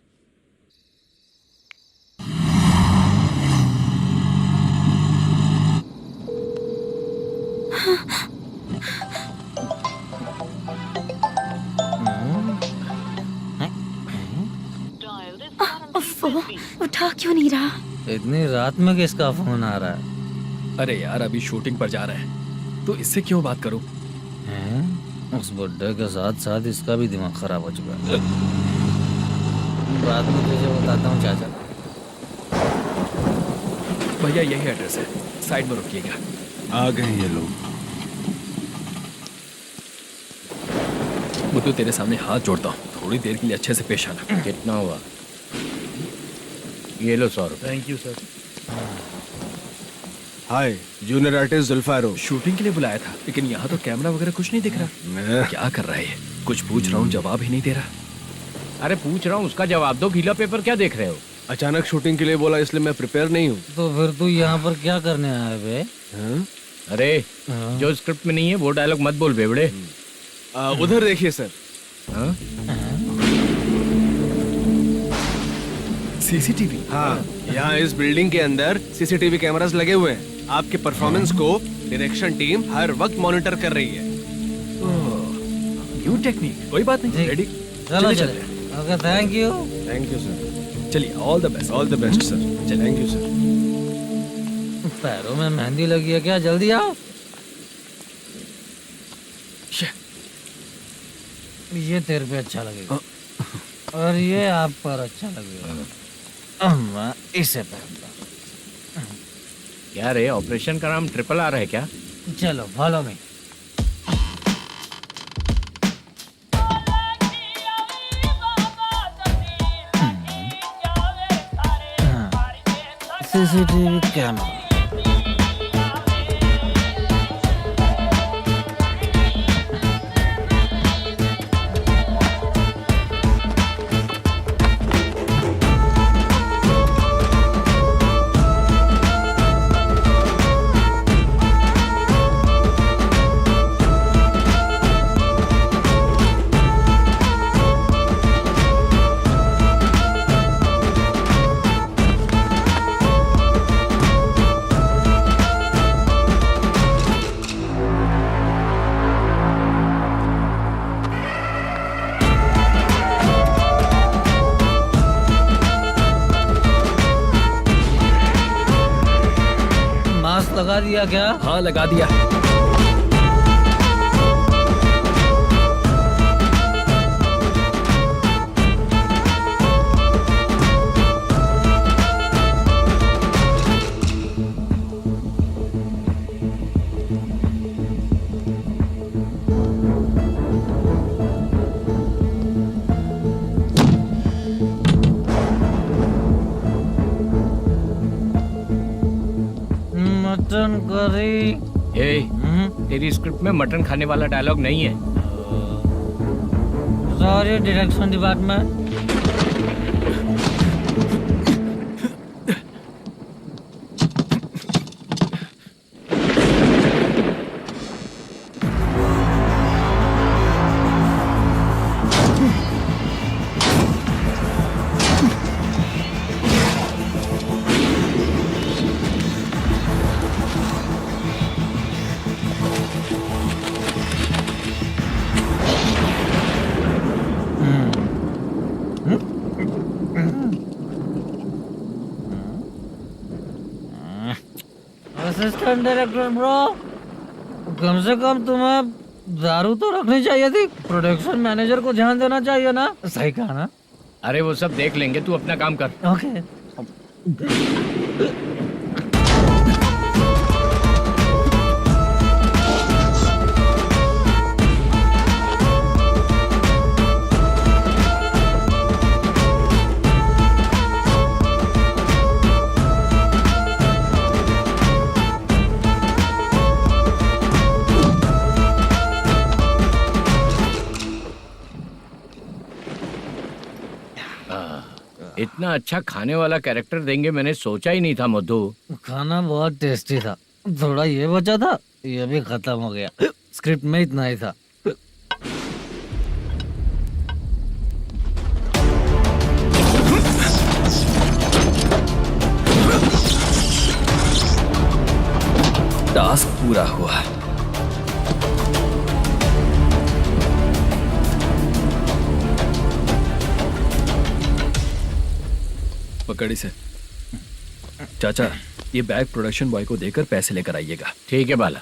उठा क्यों नहीं रहा? इतनी रात में किसका फोन आ रहा है? अरे यार, अभी शूटिंग पर जा रहे हैं तो इससे क्यों बात करूं? उस बुड्ढे के साथ साथ इसका भी दिमाग खराब हो चुका है। रात में तुझे बताता हूँ चाचा। भैया यही एड्रेस है, साइड में रुकिएगा। आ गए ये लोग। बुद्धू, तेरे सामने हाथ जोड़ता हूँ, थोड़ी देर के लिए अच्छे से पेश आना। कितना हुआ? ये लो 100 रुपए। Thank you sir. Hi, junior artist Zulfar हूँ। शूटिंग के लिए बुलाया था, लेकिन यहाँ तो कैमरा वगैरह कुछ नहीं दिख रहा। क्या कर रहा है ये? कुछ पूछ रहा हूँ, जवाब ही नहीं दे रहा। अरे पूछ रहा हूँ, उसका जवाब दो। गीला पेपर क्या देख रहे हो? अचानक शूटिंग के लिए बोला, इसलिए मैं प्रिपेयर नहीं हूँ। तो फिर तू यहाँ पर क्या करने आया बे? अरे जो स्क्रिप्ट में नहीं है वो डायलॉग मत बोल बेवड़े। उधर देखिए सर। सीसीटीवी? हाँ, यहाँ इस बिल्डिंग के अंदर सीसीटीवी कैमरास लगे हुए हैं। आपके परफॉर्मेंस को डायरेक्शन टीम हर वक्त मॉनिटर कर रही है। न्यू टेक्निक, कोई बात नहीं। रेडी? चलो चले। Okay, thank you sir. चलिए, all the best. All the best sir. Thank you sir. पैरों में मेहंदी लगी है क्या? जल्दी आओ। ये तेरे पे अच्छा लगेगा और ये आप पर अच्छा लगेगा। मैं इसे पहनता। क्या रे, ऑपरेशन का नाम ट्रिपल आर है क्या? चलो फॉलो मी। CCTV camera. लगा दिया क्या? हाँ, लगा दिया। Mutton curry. तेरी स्क्रिप्ट में मटन खाने वाला डायलॉग नहीं है। Sorry direction department. Assistant director bro, कम से कम तुम्हें दारू तो रखनी चाहिए थी। प्रोडक्शन मैनेजर को ध्यान देना चाहिए ना। सही कहा ना? अरे वो सब देख लेंगे, तू अपना काम कर। ओके। इतना अच्छा खाने वाला कैरेक्टर देंगे मैंने सोचा ही नहीं था मधु। खाना बहुत टेस्टी था। थोड़ा ये बचा था, ये भी खत्म हो गया। स्क्रिप्ट में इतना ही था। टास्क पूरा हुआ। पकड़ी से। चाचा, ये बैग प्रोडक्शन बॉय को देकर पैसे लेकर आइएगा। ठीक है बाला।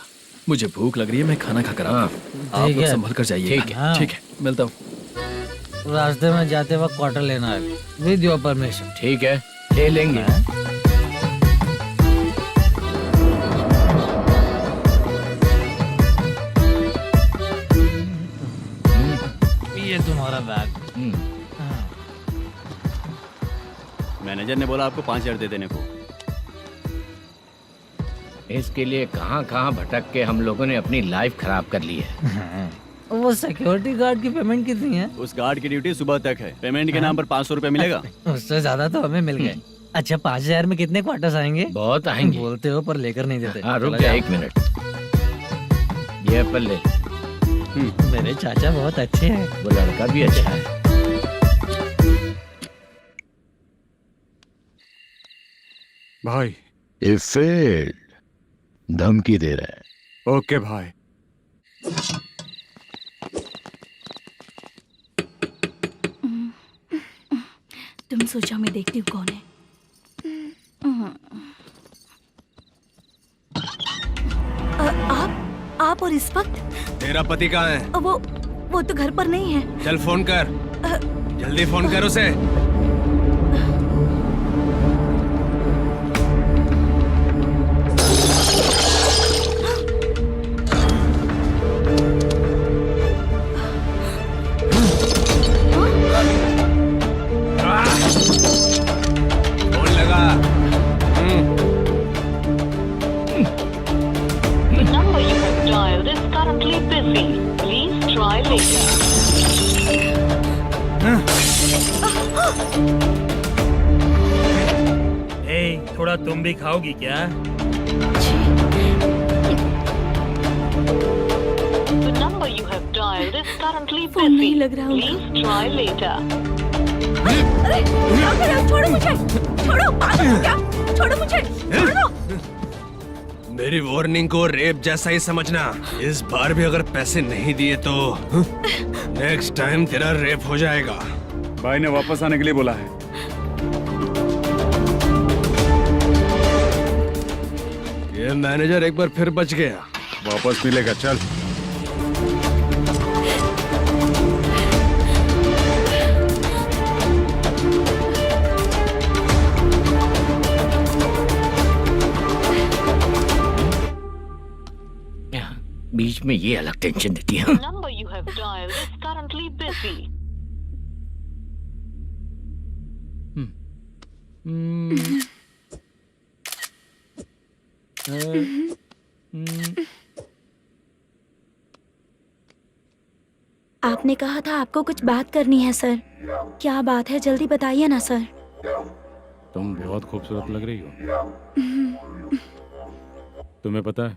मुझे भूख लग रही है, मैं खाना खाकर आता हूँ। आप लोग संभल कर जाइए। ठीक है। ठीक है, मिलता हूँ। रास्ते में जाते वक्त क्वार्टर लेना है, विद योर परमिशन। ठीक है, ले लेंगे। ये तुम्हारा बैग। मैनेजर ने बोला आपको 5,000 दे देने को। इसके लिए कहाँ कहाँ भटक के हम लोगों ने अपनी लाइफ खराब कर ली है। वो सिक्योरिटी गार्ड की पेमेंट कितनी है? उस गार्ड की ड्यूटी सुबह तक है। पेमेंट के नाम पर 500 रुपए मिलेगा। उससे ज्यादा तो हमें मिल गए। अच्छा 5000 में कितने क्वार्टर्स आएंगे? बहुत आएंगे। बोलते हो पर लेकर नहीं देते। हाँ रुक जा 1 मिनट, ये एप्पल ले। मेरे चाचा बहुत अच्छे हैं। वो लड़का भी अच्छा है। भाई ये फेल्ड धमकी दे रहा है। ओके भाई। तुम सोचो मैं देखती हूँ कौन है। आप और इस वक्त? तेरा पति कहाँ है? वो तो घर पर नहीं है। चल फोन कर, जल्दी फोन कर उसे। फोन लगा। number you have dialed is currently busy. Please try later. थोड़ा तुम भी खाओगी क्या? The number you have dialed is currently busy. Please try later. अरे छोड़ो मुझे, छोड़ो, पागल हो क्या? छोड़ो मुझे, छोड़ो। मेरी वार्निंग को रेप जैसा ही समझना। इस बार भी अगर पैसे नहीं दिए तो नेक्स्ट टाइम तेरा रेप हो जाएगा। भाई ने वापस आने के लिए बोला है। ये मैनेजर एक बार फिर बच गया। वापस मिलेगा, चल। बीच में ये अलग टेंशन देती है। The number you have dialed is currently busy. आपने कहा था आपको कुछ बात करनी है सर। क्या बात है, जल्दी बताइए ना सर। तुम बहुत खूबसूरत लग रही हो। तुम्हें पता है,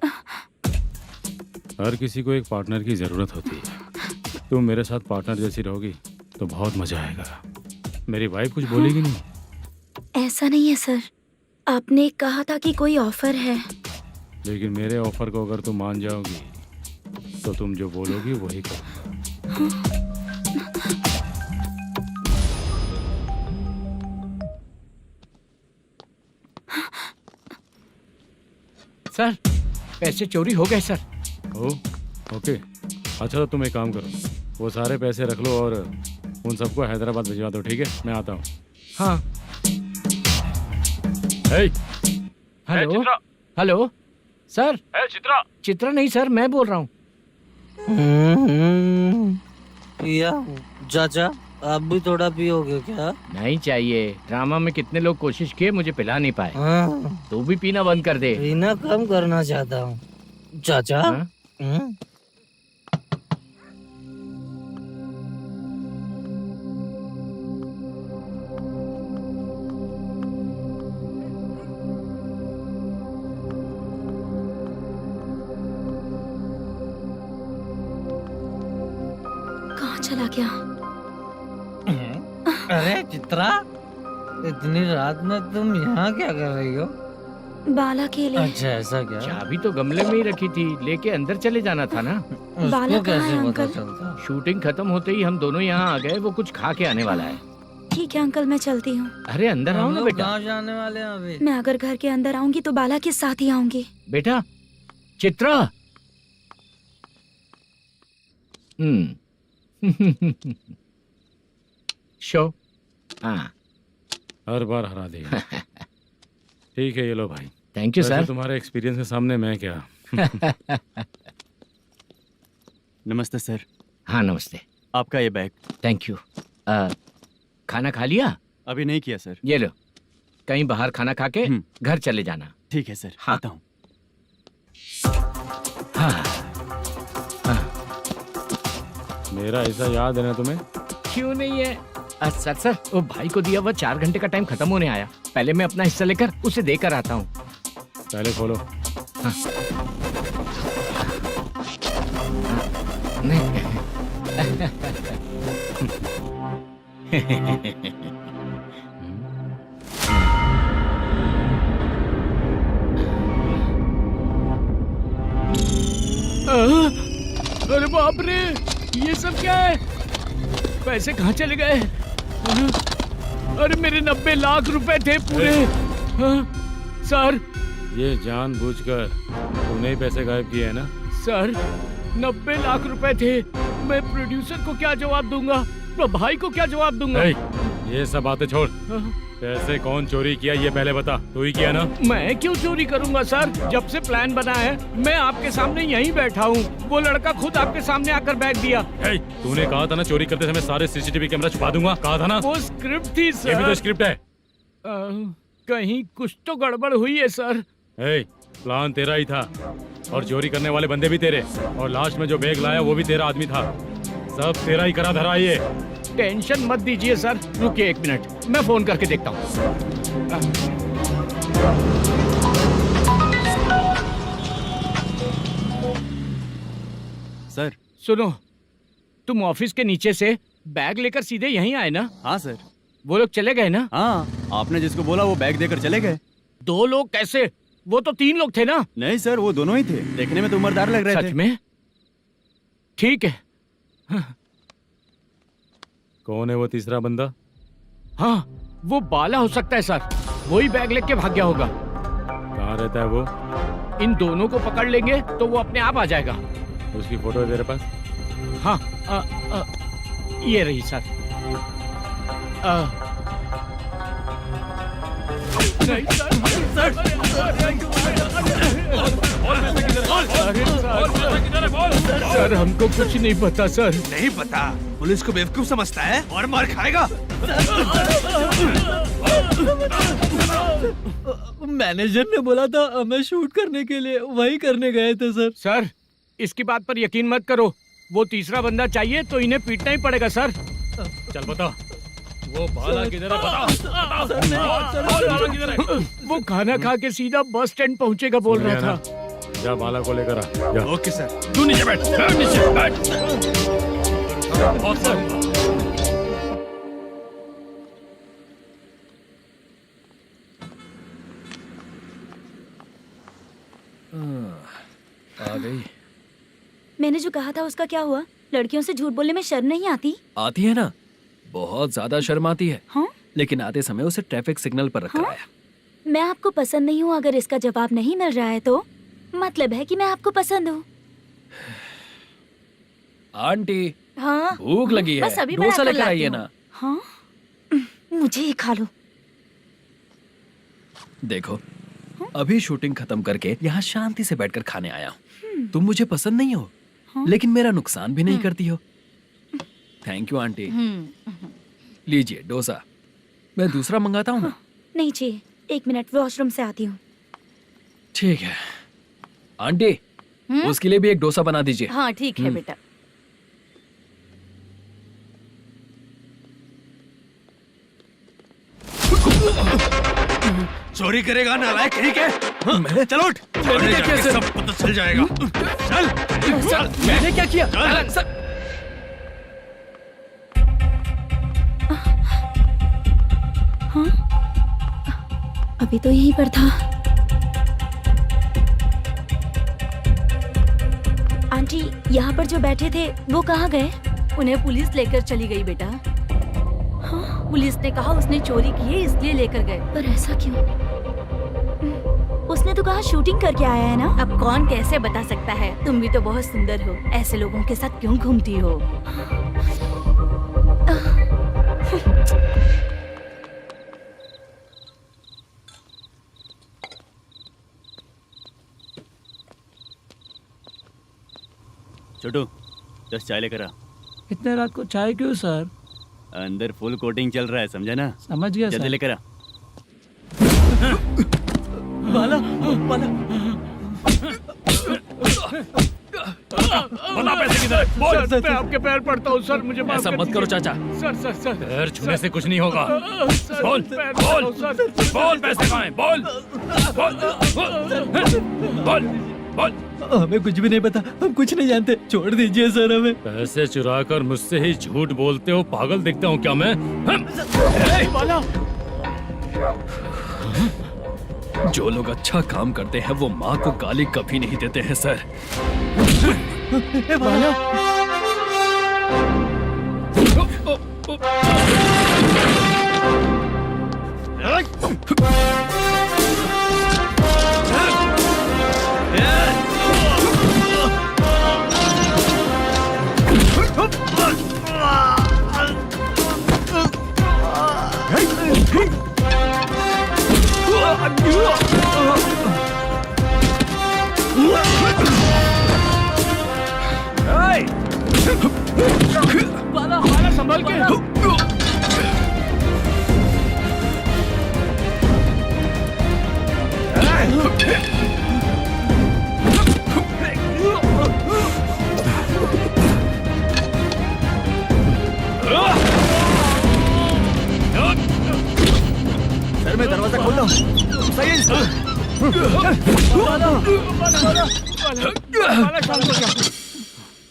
हर किसी को एक पार्टनर की जरूरत होती है। तुम मेरे साथ पार्टनर जैसी रहोगी तो बहुत मजा आएगा। मेरी वाइफ कुछ बोलेगी नहीं? ऐसा नहीं है सर, आपने कहा था कि कोई ऑफर है। लेकिन मेरे ऑफर को अगर तुम मान जाओगी तो तुम जो बोलोगी वही करूँगा। सर पैसे चोरी हो गए सर। ओके, अच्छा तो तुम एक काम करो, वो सारे पैसे रख लो और उन सबको हैदराबाद भिजवा दो, ठीक है? मैं आता हूँ। हाँ। Hello hello sir. Chitra? Chitra नहीं सर, मैं बोल रहा हूँ। या चाचा आप भी थोड़ा पियोगे क्या? नहीं चाहिए। ड्रामा में कितने लोग कोशिश किए, मुझे पिला नहीं पाए। तू भी पीना बंद कर दे। पीना कम करना चाहता हूँ चाचा। कहाँ चला गया? अरे चित्रा, इतनी रात में तुम यहाँ क्या कर रही हो? बाला के लिए। अच्छा ऐसा क्या? चाबी तो गमले में ही रखी थी, लेके अंदर चले जाना था ना। बाला कहाँ है पता अंकल? चलता? शूटिंग खत्म होते ही हम दोनों यहाँ आ गए। वो कुछ खा के आने वाला है। ठीक है अंकल, मैं चलती हूँ। अरे अंदर आओ ना बेटा। कहाँ जाने वाले हैं अभी? मैं अगर घर के अंदर आऊंगी तो बाला के साथ ही आऊंगी। बेटा चित्रा। शो। हाँ हर बार हरा देगा। ठीक है, ये लो भाई। Thank you sir. तुम्हारे एक्सपीरियंस के सामने मैं क्या। नमस्ते सर। हाँ नमस्ते। आपका ये बैग। Thank you. खाना खा लिया? अभी नहीं किया सर। ये लो, कहीं बाहर खाना खा के घर चले जाना। ठीक है सर। हाँ। आता हूँ। मेरा ऐसा याद है ना तुम्हें? क्यों नहीं है? सर वो भाई को दिया हुआ 4 घंटे का टाइम खत्म होने आया। पहले मैं अपना हिस्सा लेकर उसे देकर आता हूँ। पहले खोलो। हाँ। अरे बाप रे, ये सब क्या है? पैसे कहाँ चले गए? अरे मेरे 90 लाख रुपए थे पूरे। सर, ये जानबूझकर तूने ही पैसे गायब किए हैं ना? सर 90 लाख रुपए थे। मैं प्रोड्यूसर को क्या जवाब दूंगा? तो भाई को क्या जवाब दूंगा? ये सब बातें छोड़। पैसे कौन चोरी किया ये पहले बता। तू ही किया ना? मैं क्यों चोरी करूंगा सर? जब से प्लान बना है मैं आपके सामने यहीं बैठा हूँ। वो लड़का खुद आपके सामने आकर बैग दिया। तूने कहा था ना चोरी करते समय सारे सीसीटीवी कैमरा छुपा दूंगा। कहा था ना? वो स्क्रिप्ट थी सर। ये भी तो स्क्रिप्ट है। कहीं कुछ तो गड़बड़ हुई है सर। प्लान तेरा ही था और चोरी करने वाले बंदे भी तेरे, और लास्ट में जो बैग लाया वो भी तेरा आदमी था। सब तेरा ही करा धरा। ये टेंशन मत दीजिए सर। रुकिए 1 मिनट, मैं फोन करके देखता हूँ। सर सुनो, तुम ऑफिस के नीचे से बैग लेकर सीधे यहीं आए ना? हाँ सर। वो लोग चले गए ना? हाँ, आपने जिसको बोला वो बैग देकर चले गए। 2 लोग कैसे? वो तो 3 लोग थे ना? नहीं सर, वो दोनों ही थे। देखने में तो उम्रदार लग रहे थे। सच में? ठीक है। कौन है वो तीसरा बंदा? हाँ, वो बाला हो सकता है सर। वही बैग लेके भाग गया होगा। कहाँ रहता है वो? इन दोनों को पकड़ लेंगे तो वो अपने आप आ जाएगा। उसकी फोटो है तेरे पास? हाँ, ये रही सर। नहीं सर, हमको कुछ नहीं पता सर। नहीं पता? पुलिस को बेवकूफ समझता है और मार खाएगा। मैनेजर ने बोला था हमें शूट करने के लिए, वही करने गए थे सर। सर, इसकी बात पर यकीन मत करो। वो तीसरा बंदा चाहिए तो इन्हें पीटना ही पड़ेगा सर। चल बता, वो बाला किधर है? बता। वो खाना खा के सीधा बस स्टैंड पहुंचेगा बोल रहा था। जा बाला को लेकर आ। जा। Okay sir. तू नीचे बैठ। नीचे बैठ। आ गई। मैंने जो कहा था उसका क्या हुआ? लड़कियों से झूठ बोलने में शर्म नहीं आती? आती है ना, बहुत ज्यादा शर्म आती है। हाँ? लेकिन आते समय उसे ट्रैफिक सिग्नल पर रखा हाँ? है। मैं आपको पसंद नहीं हूँ अगर इसका जवाब नहीं मिल रहा है तो मतलब है कि मैं आपको पसंद हूँ। आंटी, हाँ? भूख लगी है, बस अभी डोसा बनाकर लेकर आइए लाती ना। हूँ। हाँ? मुझे ही खा लो। देखो, अभी शूटिंग खत्म करके यहाँ शांति से बैठकर खाने आया हूँ। तुम मुझे पसंद नहीं हो, लेकिन मेरा नुकसान भी नहीं करती हो। Thank you aunty. लीजिए डोसा। मैं दूसरा मंगाता हूँ ना? नहीं चाहिए, 1 मिनट वॉशरूम से आती हूँ। ठीक है आंटी, उसके लिए भी एक डोसा बना दीजिए। हाँ ठीक है बेटा। चोरी करेगा नालायक, ठीक है? चलो उठ। मैंने क्या किया? सब पता चल जाएगा। चल। मैंने क्या किया? हाँ? अभी तो यहीं पर था। आंटी, यहाँ पर जो बैठे थे वो कहाँ गए? उन्हें पुलिस लेकर चली गई बेटा। हाँ? पुलिस ने कहा उसने चोरी की है इसलिए लेकर गए। पर ऐसा क्यों? उसने तो कहा शूटिंग करके आया है ना। अब कौन कैसे बता सकता है? तुम भी तो बहुत सुंदर हो, ऐसे लोगों के साथ क्यों घूमती हो? छोटू 10 चाय लेकर आ। इतने रात को चाय क्यों सर? अंदर फुल कोटिंग चल रहा है, समझा ना? समझ गया जल्दी सर। लेकर आ। बाला, बाला। बता पैसे किधर है? बोल। सर, मैं आपके पैर पड़ता हूँ सर, मुझे माफ ऐसा कर मत करो दीजिए। चाचा। सर पैर छूने से कुछ नहीं होगा। सर, बोल पैर बोल पड़ता हूँ, सर। बोल पैसे कहाँ हैं? बोल बोल बोल। हमें कुछ भी नहीं पता, हम कुछ नहीं जानते, छोड़ दीजिए सर हमें। पैसे चुराकर मुझसे ही झूठ बोलते हो, पागल दिखता हूँ क्या मैं? जो लोग अच्छा काम करते हैं वो माँ को गाली कभी नहीं देते हैं सर। बाला संभाल के। सर मैं दरवाजा खोलता हूँ। सही है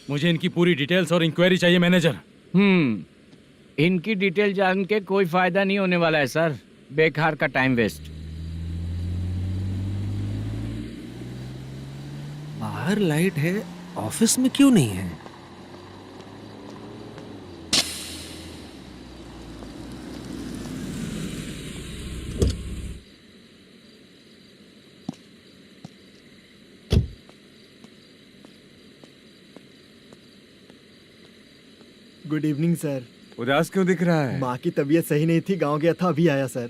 मुझे इनकी पूरी डिटेल्स और इंक्वायरी चाहिए मैनेजर। इनकी डिटेल जान के कोई फायदा नहीं होने वाला है सर, बेकार का टाइम वेस्ट। बाहर लाइट है, ऑफिस में क्यों नहीं है? Good evening sir. उदास क्यों दिख रहा है? माँ की तबीयत सही नहीं थी, गांव गया था, अभी आया सर।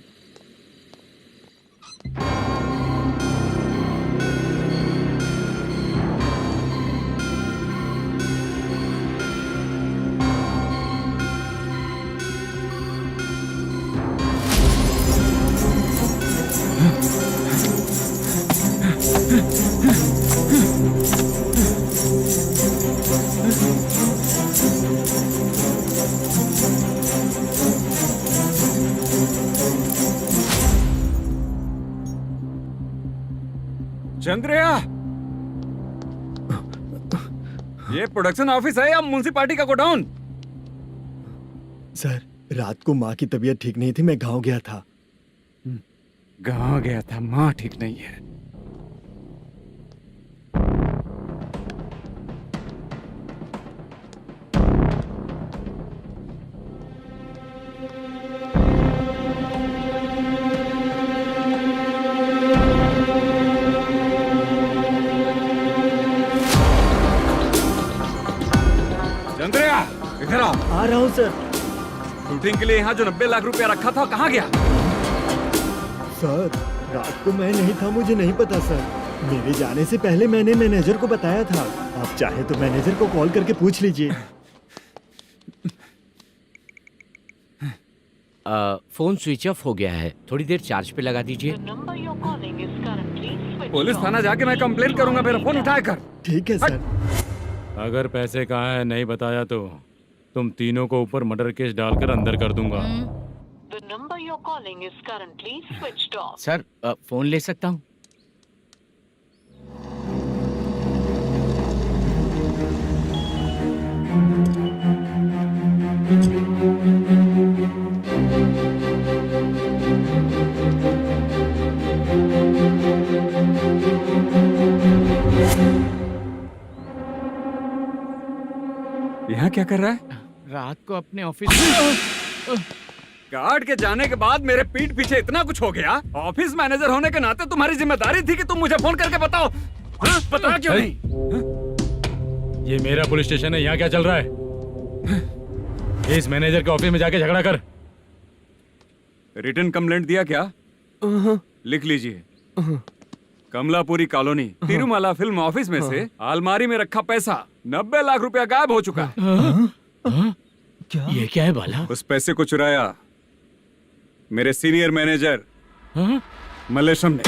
चंद्रया, ये प्रोडक्शन ऑफिस है या म्युनिसिपालिटी का गोडाउन? सर रात को माँ की तबीयत ठीक नहीं थी, मैं गांव गया था। गांव गया था, माँ ठीक नहीं है। चंद्रया, इधर आओ। आ रहा हूँ सर। शूटिंग के लिए यहाँ जो 90 लाख रुपया रखा था कहाँ गया? सर रात को मैं नहीं था, मुझे नहीं पता सर। मेरे जाने से पहले मैंने मैनेजर को बताया था। आप चाहे तो मैनेजर को कॉल करके पूछ लीजिए। फोन स्विच ऑफ हो गया है, थोड़ी देर चार्ज पे लगा दीजिए। पुलिस थाना जाके मैं कंप्लेंट करूंगा, मेरा फोन उठाया कर। ठीक है सर। अगर पैसे कहाँ है नहीं बताया तो तुम तीनों को ऊपर मर्डर केस डालकर अंदर कर दूंगा। The number you're calling is currently switched off. Sir phone ले सकता हूँ? यहाँ क्या कर रहा है? रात को अपने ऑफिस गार्ड के जाने के बाद मेरे पीठ पीछे इतना कुछ हो गया। ऑफिस मैनेजर होने के नाते तुम्हारी जिम्मेदारी थी कि तुम मुझे फोन करके बताओ। हाँ? बता क्यों नहीं? ये मेरा पुलिस स्टेशन है, यहाँ क्या चल रहा है? इस मैनेजर के ऑफिस में जाके झगड़ा कर। रिटन कंप्लेंट दिया क्या? लिख लीजिए। Kamalapuri colony, Tirumala film office में से अलमारी में रखा पैसा 90 लाख रुपया गायब हो चुका है। ये क्या है बाला? उस पैसे को चुराया मेरे सीनियर मैनेजर मल्लेशम ने।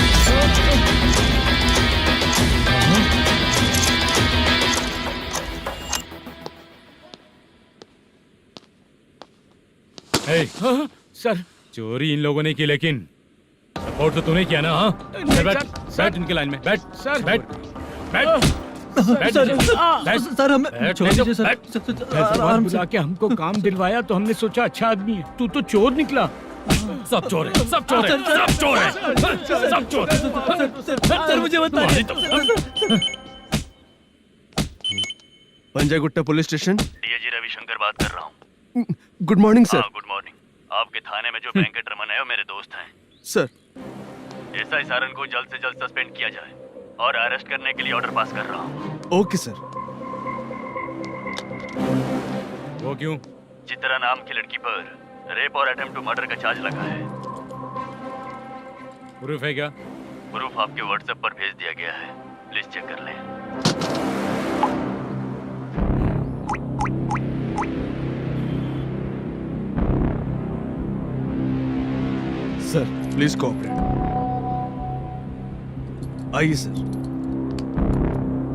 हे, सर चोरी इन लोगों ने की, लेकिन सपोर्ट तो तूने किया ना? हाँ बैठ, बैठ इनके लाइन में, बैठ सर, बैठ बैठ सर हमें छोड़ दीजिए सर। हैदराबाद बुला के हमको काम दिलवाया तो हमने सोचा अच्छा आदमी है, तू तो चोर निकला। सब चोर है, सब चोर है, सब चोर है, सब चोर है। सर मुझे बताइए। Panjagutta police station. DIG Ravishankar बात कर रहा हूँ। Good morning sir. Good morning. आपके थाने में जो वेंकट रमन है वो मेरे दोस्त हैं। सर एसआई सारन को जल्द से जल्द सस्पेंड किया जाए और अरेस्ट करने के लिए ऑर्डर पास कर रहा हूँ। Okay sir. वो क्यों? चित्रा नाम की लड़की पर रेप और अटेम्प्ट टू मर्डर का चार्ज लगा है। प्रूफ है क्या? प्रूफ आपके व्हाट्सएप पर भेज दिया गया है, प्लीज चेक कर लें। Sir please cooperate. आइए सर,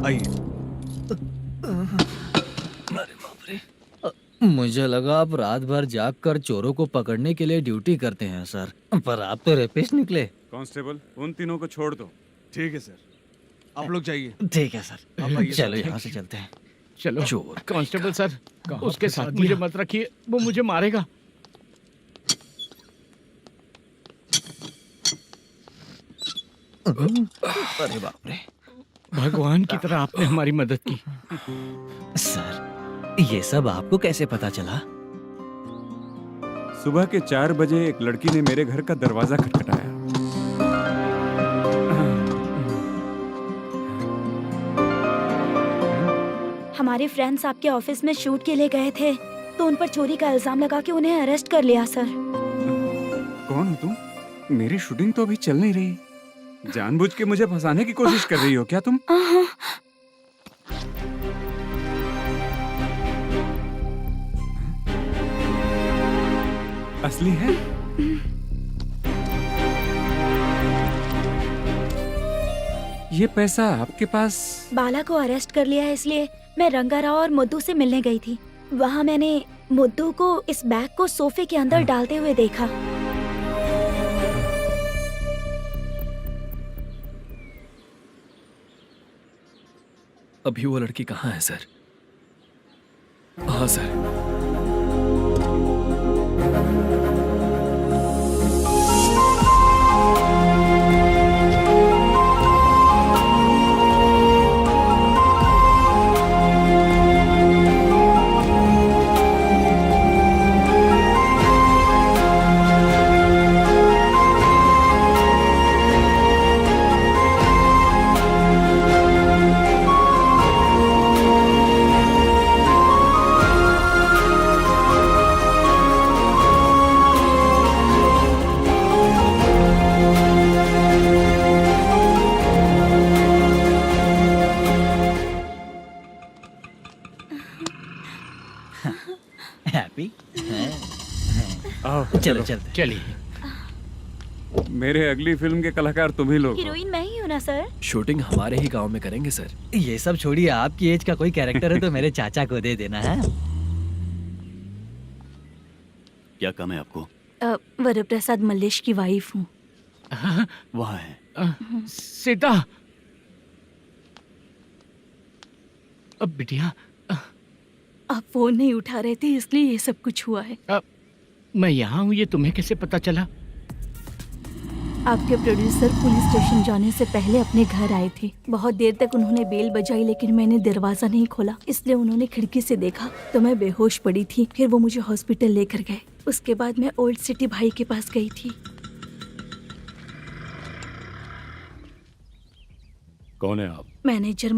आइए। मुझे लगा आप रात भर जाग कर चोरों को पकड़ने के लिए ड्यूटी करते हैं सर, पर आप तो रेपिस्ट निकले। कांस्टेबल उन तीनों को छोड़ दो। ठीक है सर, आप लोग जाइए। ठीक है सर, आप आइए। चलो यहाँ से चलते हैं। चलो चोर कांस्टेबल सर, उसके साथ मुझे मत रखिए, वो मुझे मारेगा। अरे बाप रे, भगवान की तरह आपने हमारी मदद की। सर ये सब आपको कैसे पता चला? सुबह के 4 बजे एक लड़की ने मेरे घर का दरवाजा खटखटाया। हमारे फ्रेंड्स आपके ऑफिस में शूट के लिए गए थे तो उन पर चोरी का इल्जाम लगा के उन्हें अरेस्ट कर लिया सर। कौन हो तुम? मेरी शूटिंग तो अभी चल नहीं रही। जानबूझ के मुझे फंसाने की कोशिश कर रही हो क्या तुम? असली है? ये पैसा आपके पास? बाला को अरेस्ट कर लिया है इसलिए मैं रंगाराव और मुद्दू से मिलने गई थी। वहाँ मैंने मुद्दू को इस बैग को सोफे के अंदर डालते हुए देखा। अभी वो लड़की कहाँ है सर? हाँ सर। हैप्पी? चलो चलते। चलिए। मेरे अगली फिल्म के कलाकार तुम ही लोग हो। हीरोइन मैं ही हूँ ना सर। शूटिंग हमारे ही गांव में करेंगे सर। ये सब छोड़िए, आपकी एज का कोई कैरेक्टर है तो मेरे चाचा को दे देना है। क्या काम है आपको? वरप्रसाद मल्लेश की वाइफ हूँ। वहाँ है। सीता। अब बिटिया आप फोन नहीं उठा रहे थे इसलिए ये सब कुछ हुआ है। मैं यहाँ हूँ, ये तुम्हें कैसे पता चला? आपके प्रोड्यूसर पुलिस स्टेशन जाने से पहले अपने घर आए थे। बहुत देर तक उन्होंने बेल बजाई लेकिन मैंने दरवाजा नहीं खोला, इसलिए उन्होंने खिड़की से देखा तो मैं बेहोश पड़ी थी। फिर वो मुझे हॉस्पिटल लेकर गए। उसके बाद मैं ओल्ड सिटी भाई के पास गई थी। कौन है आप? मैनेजर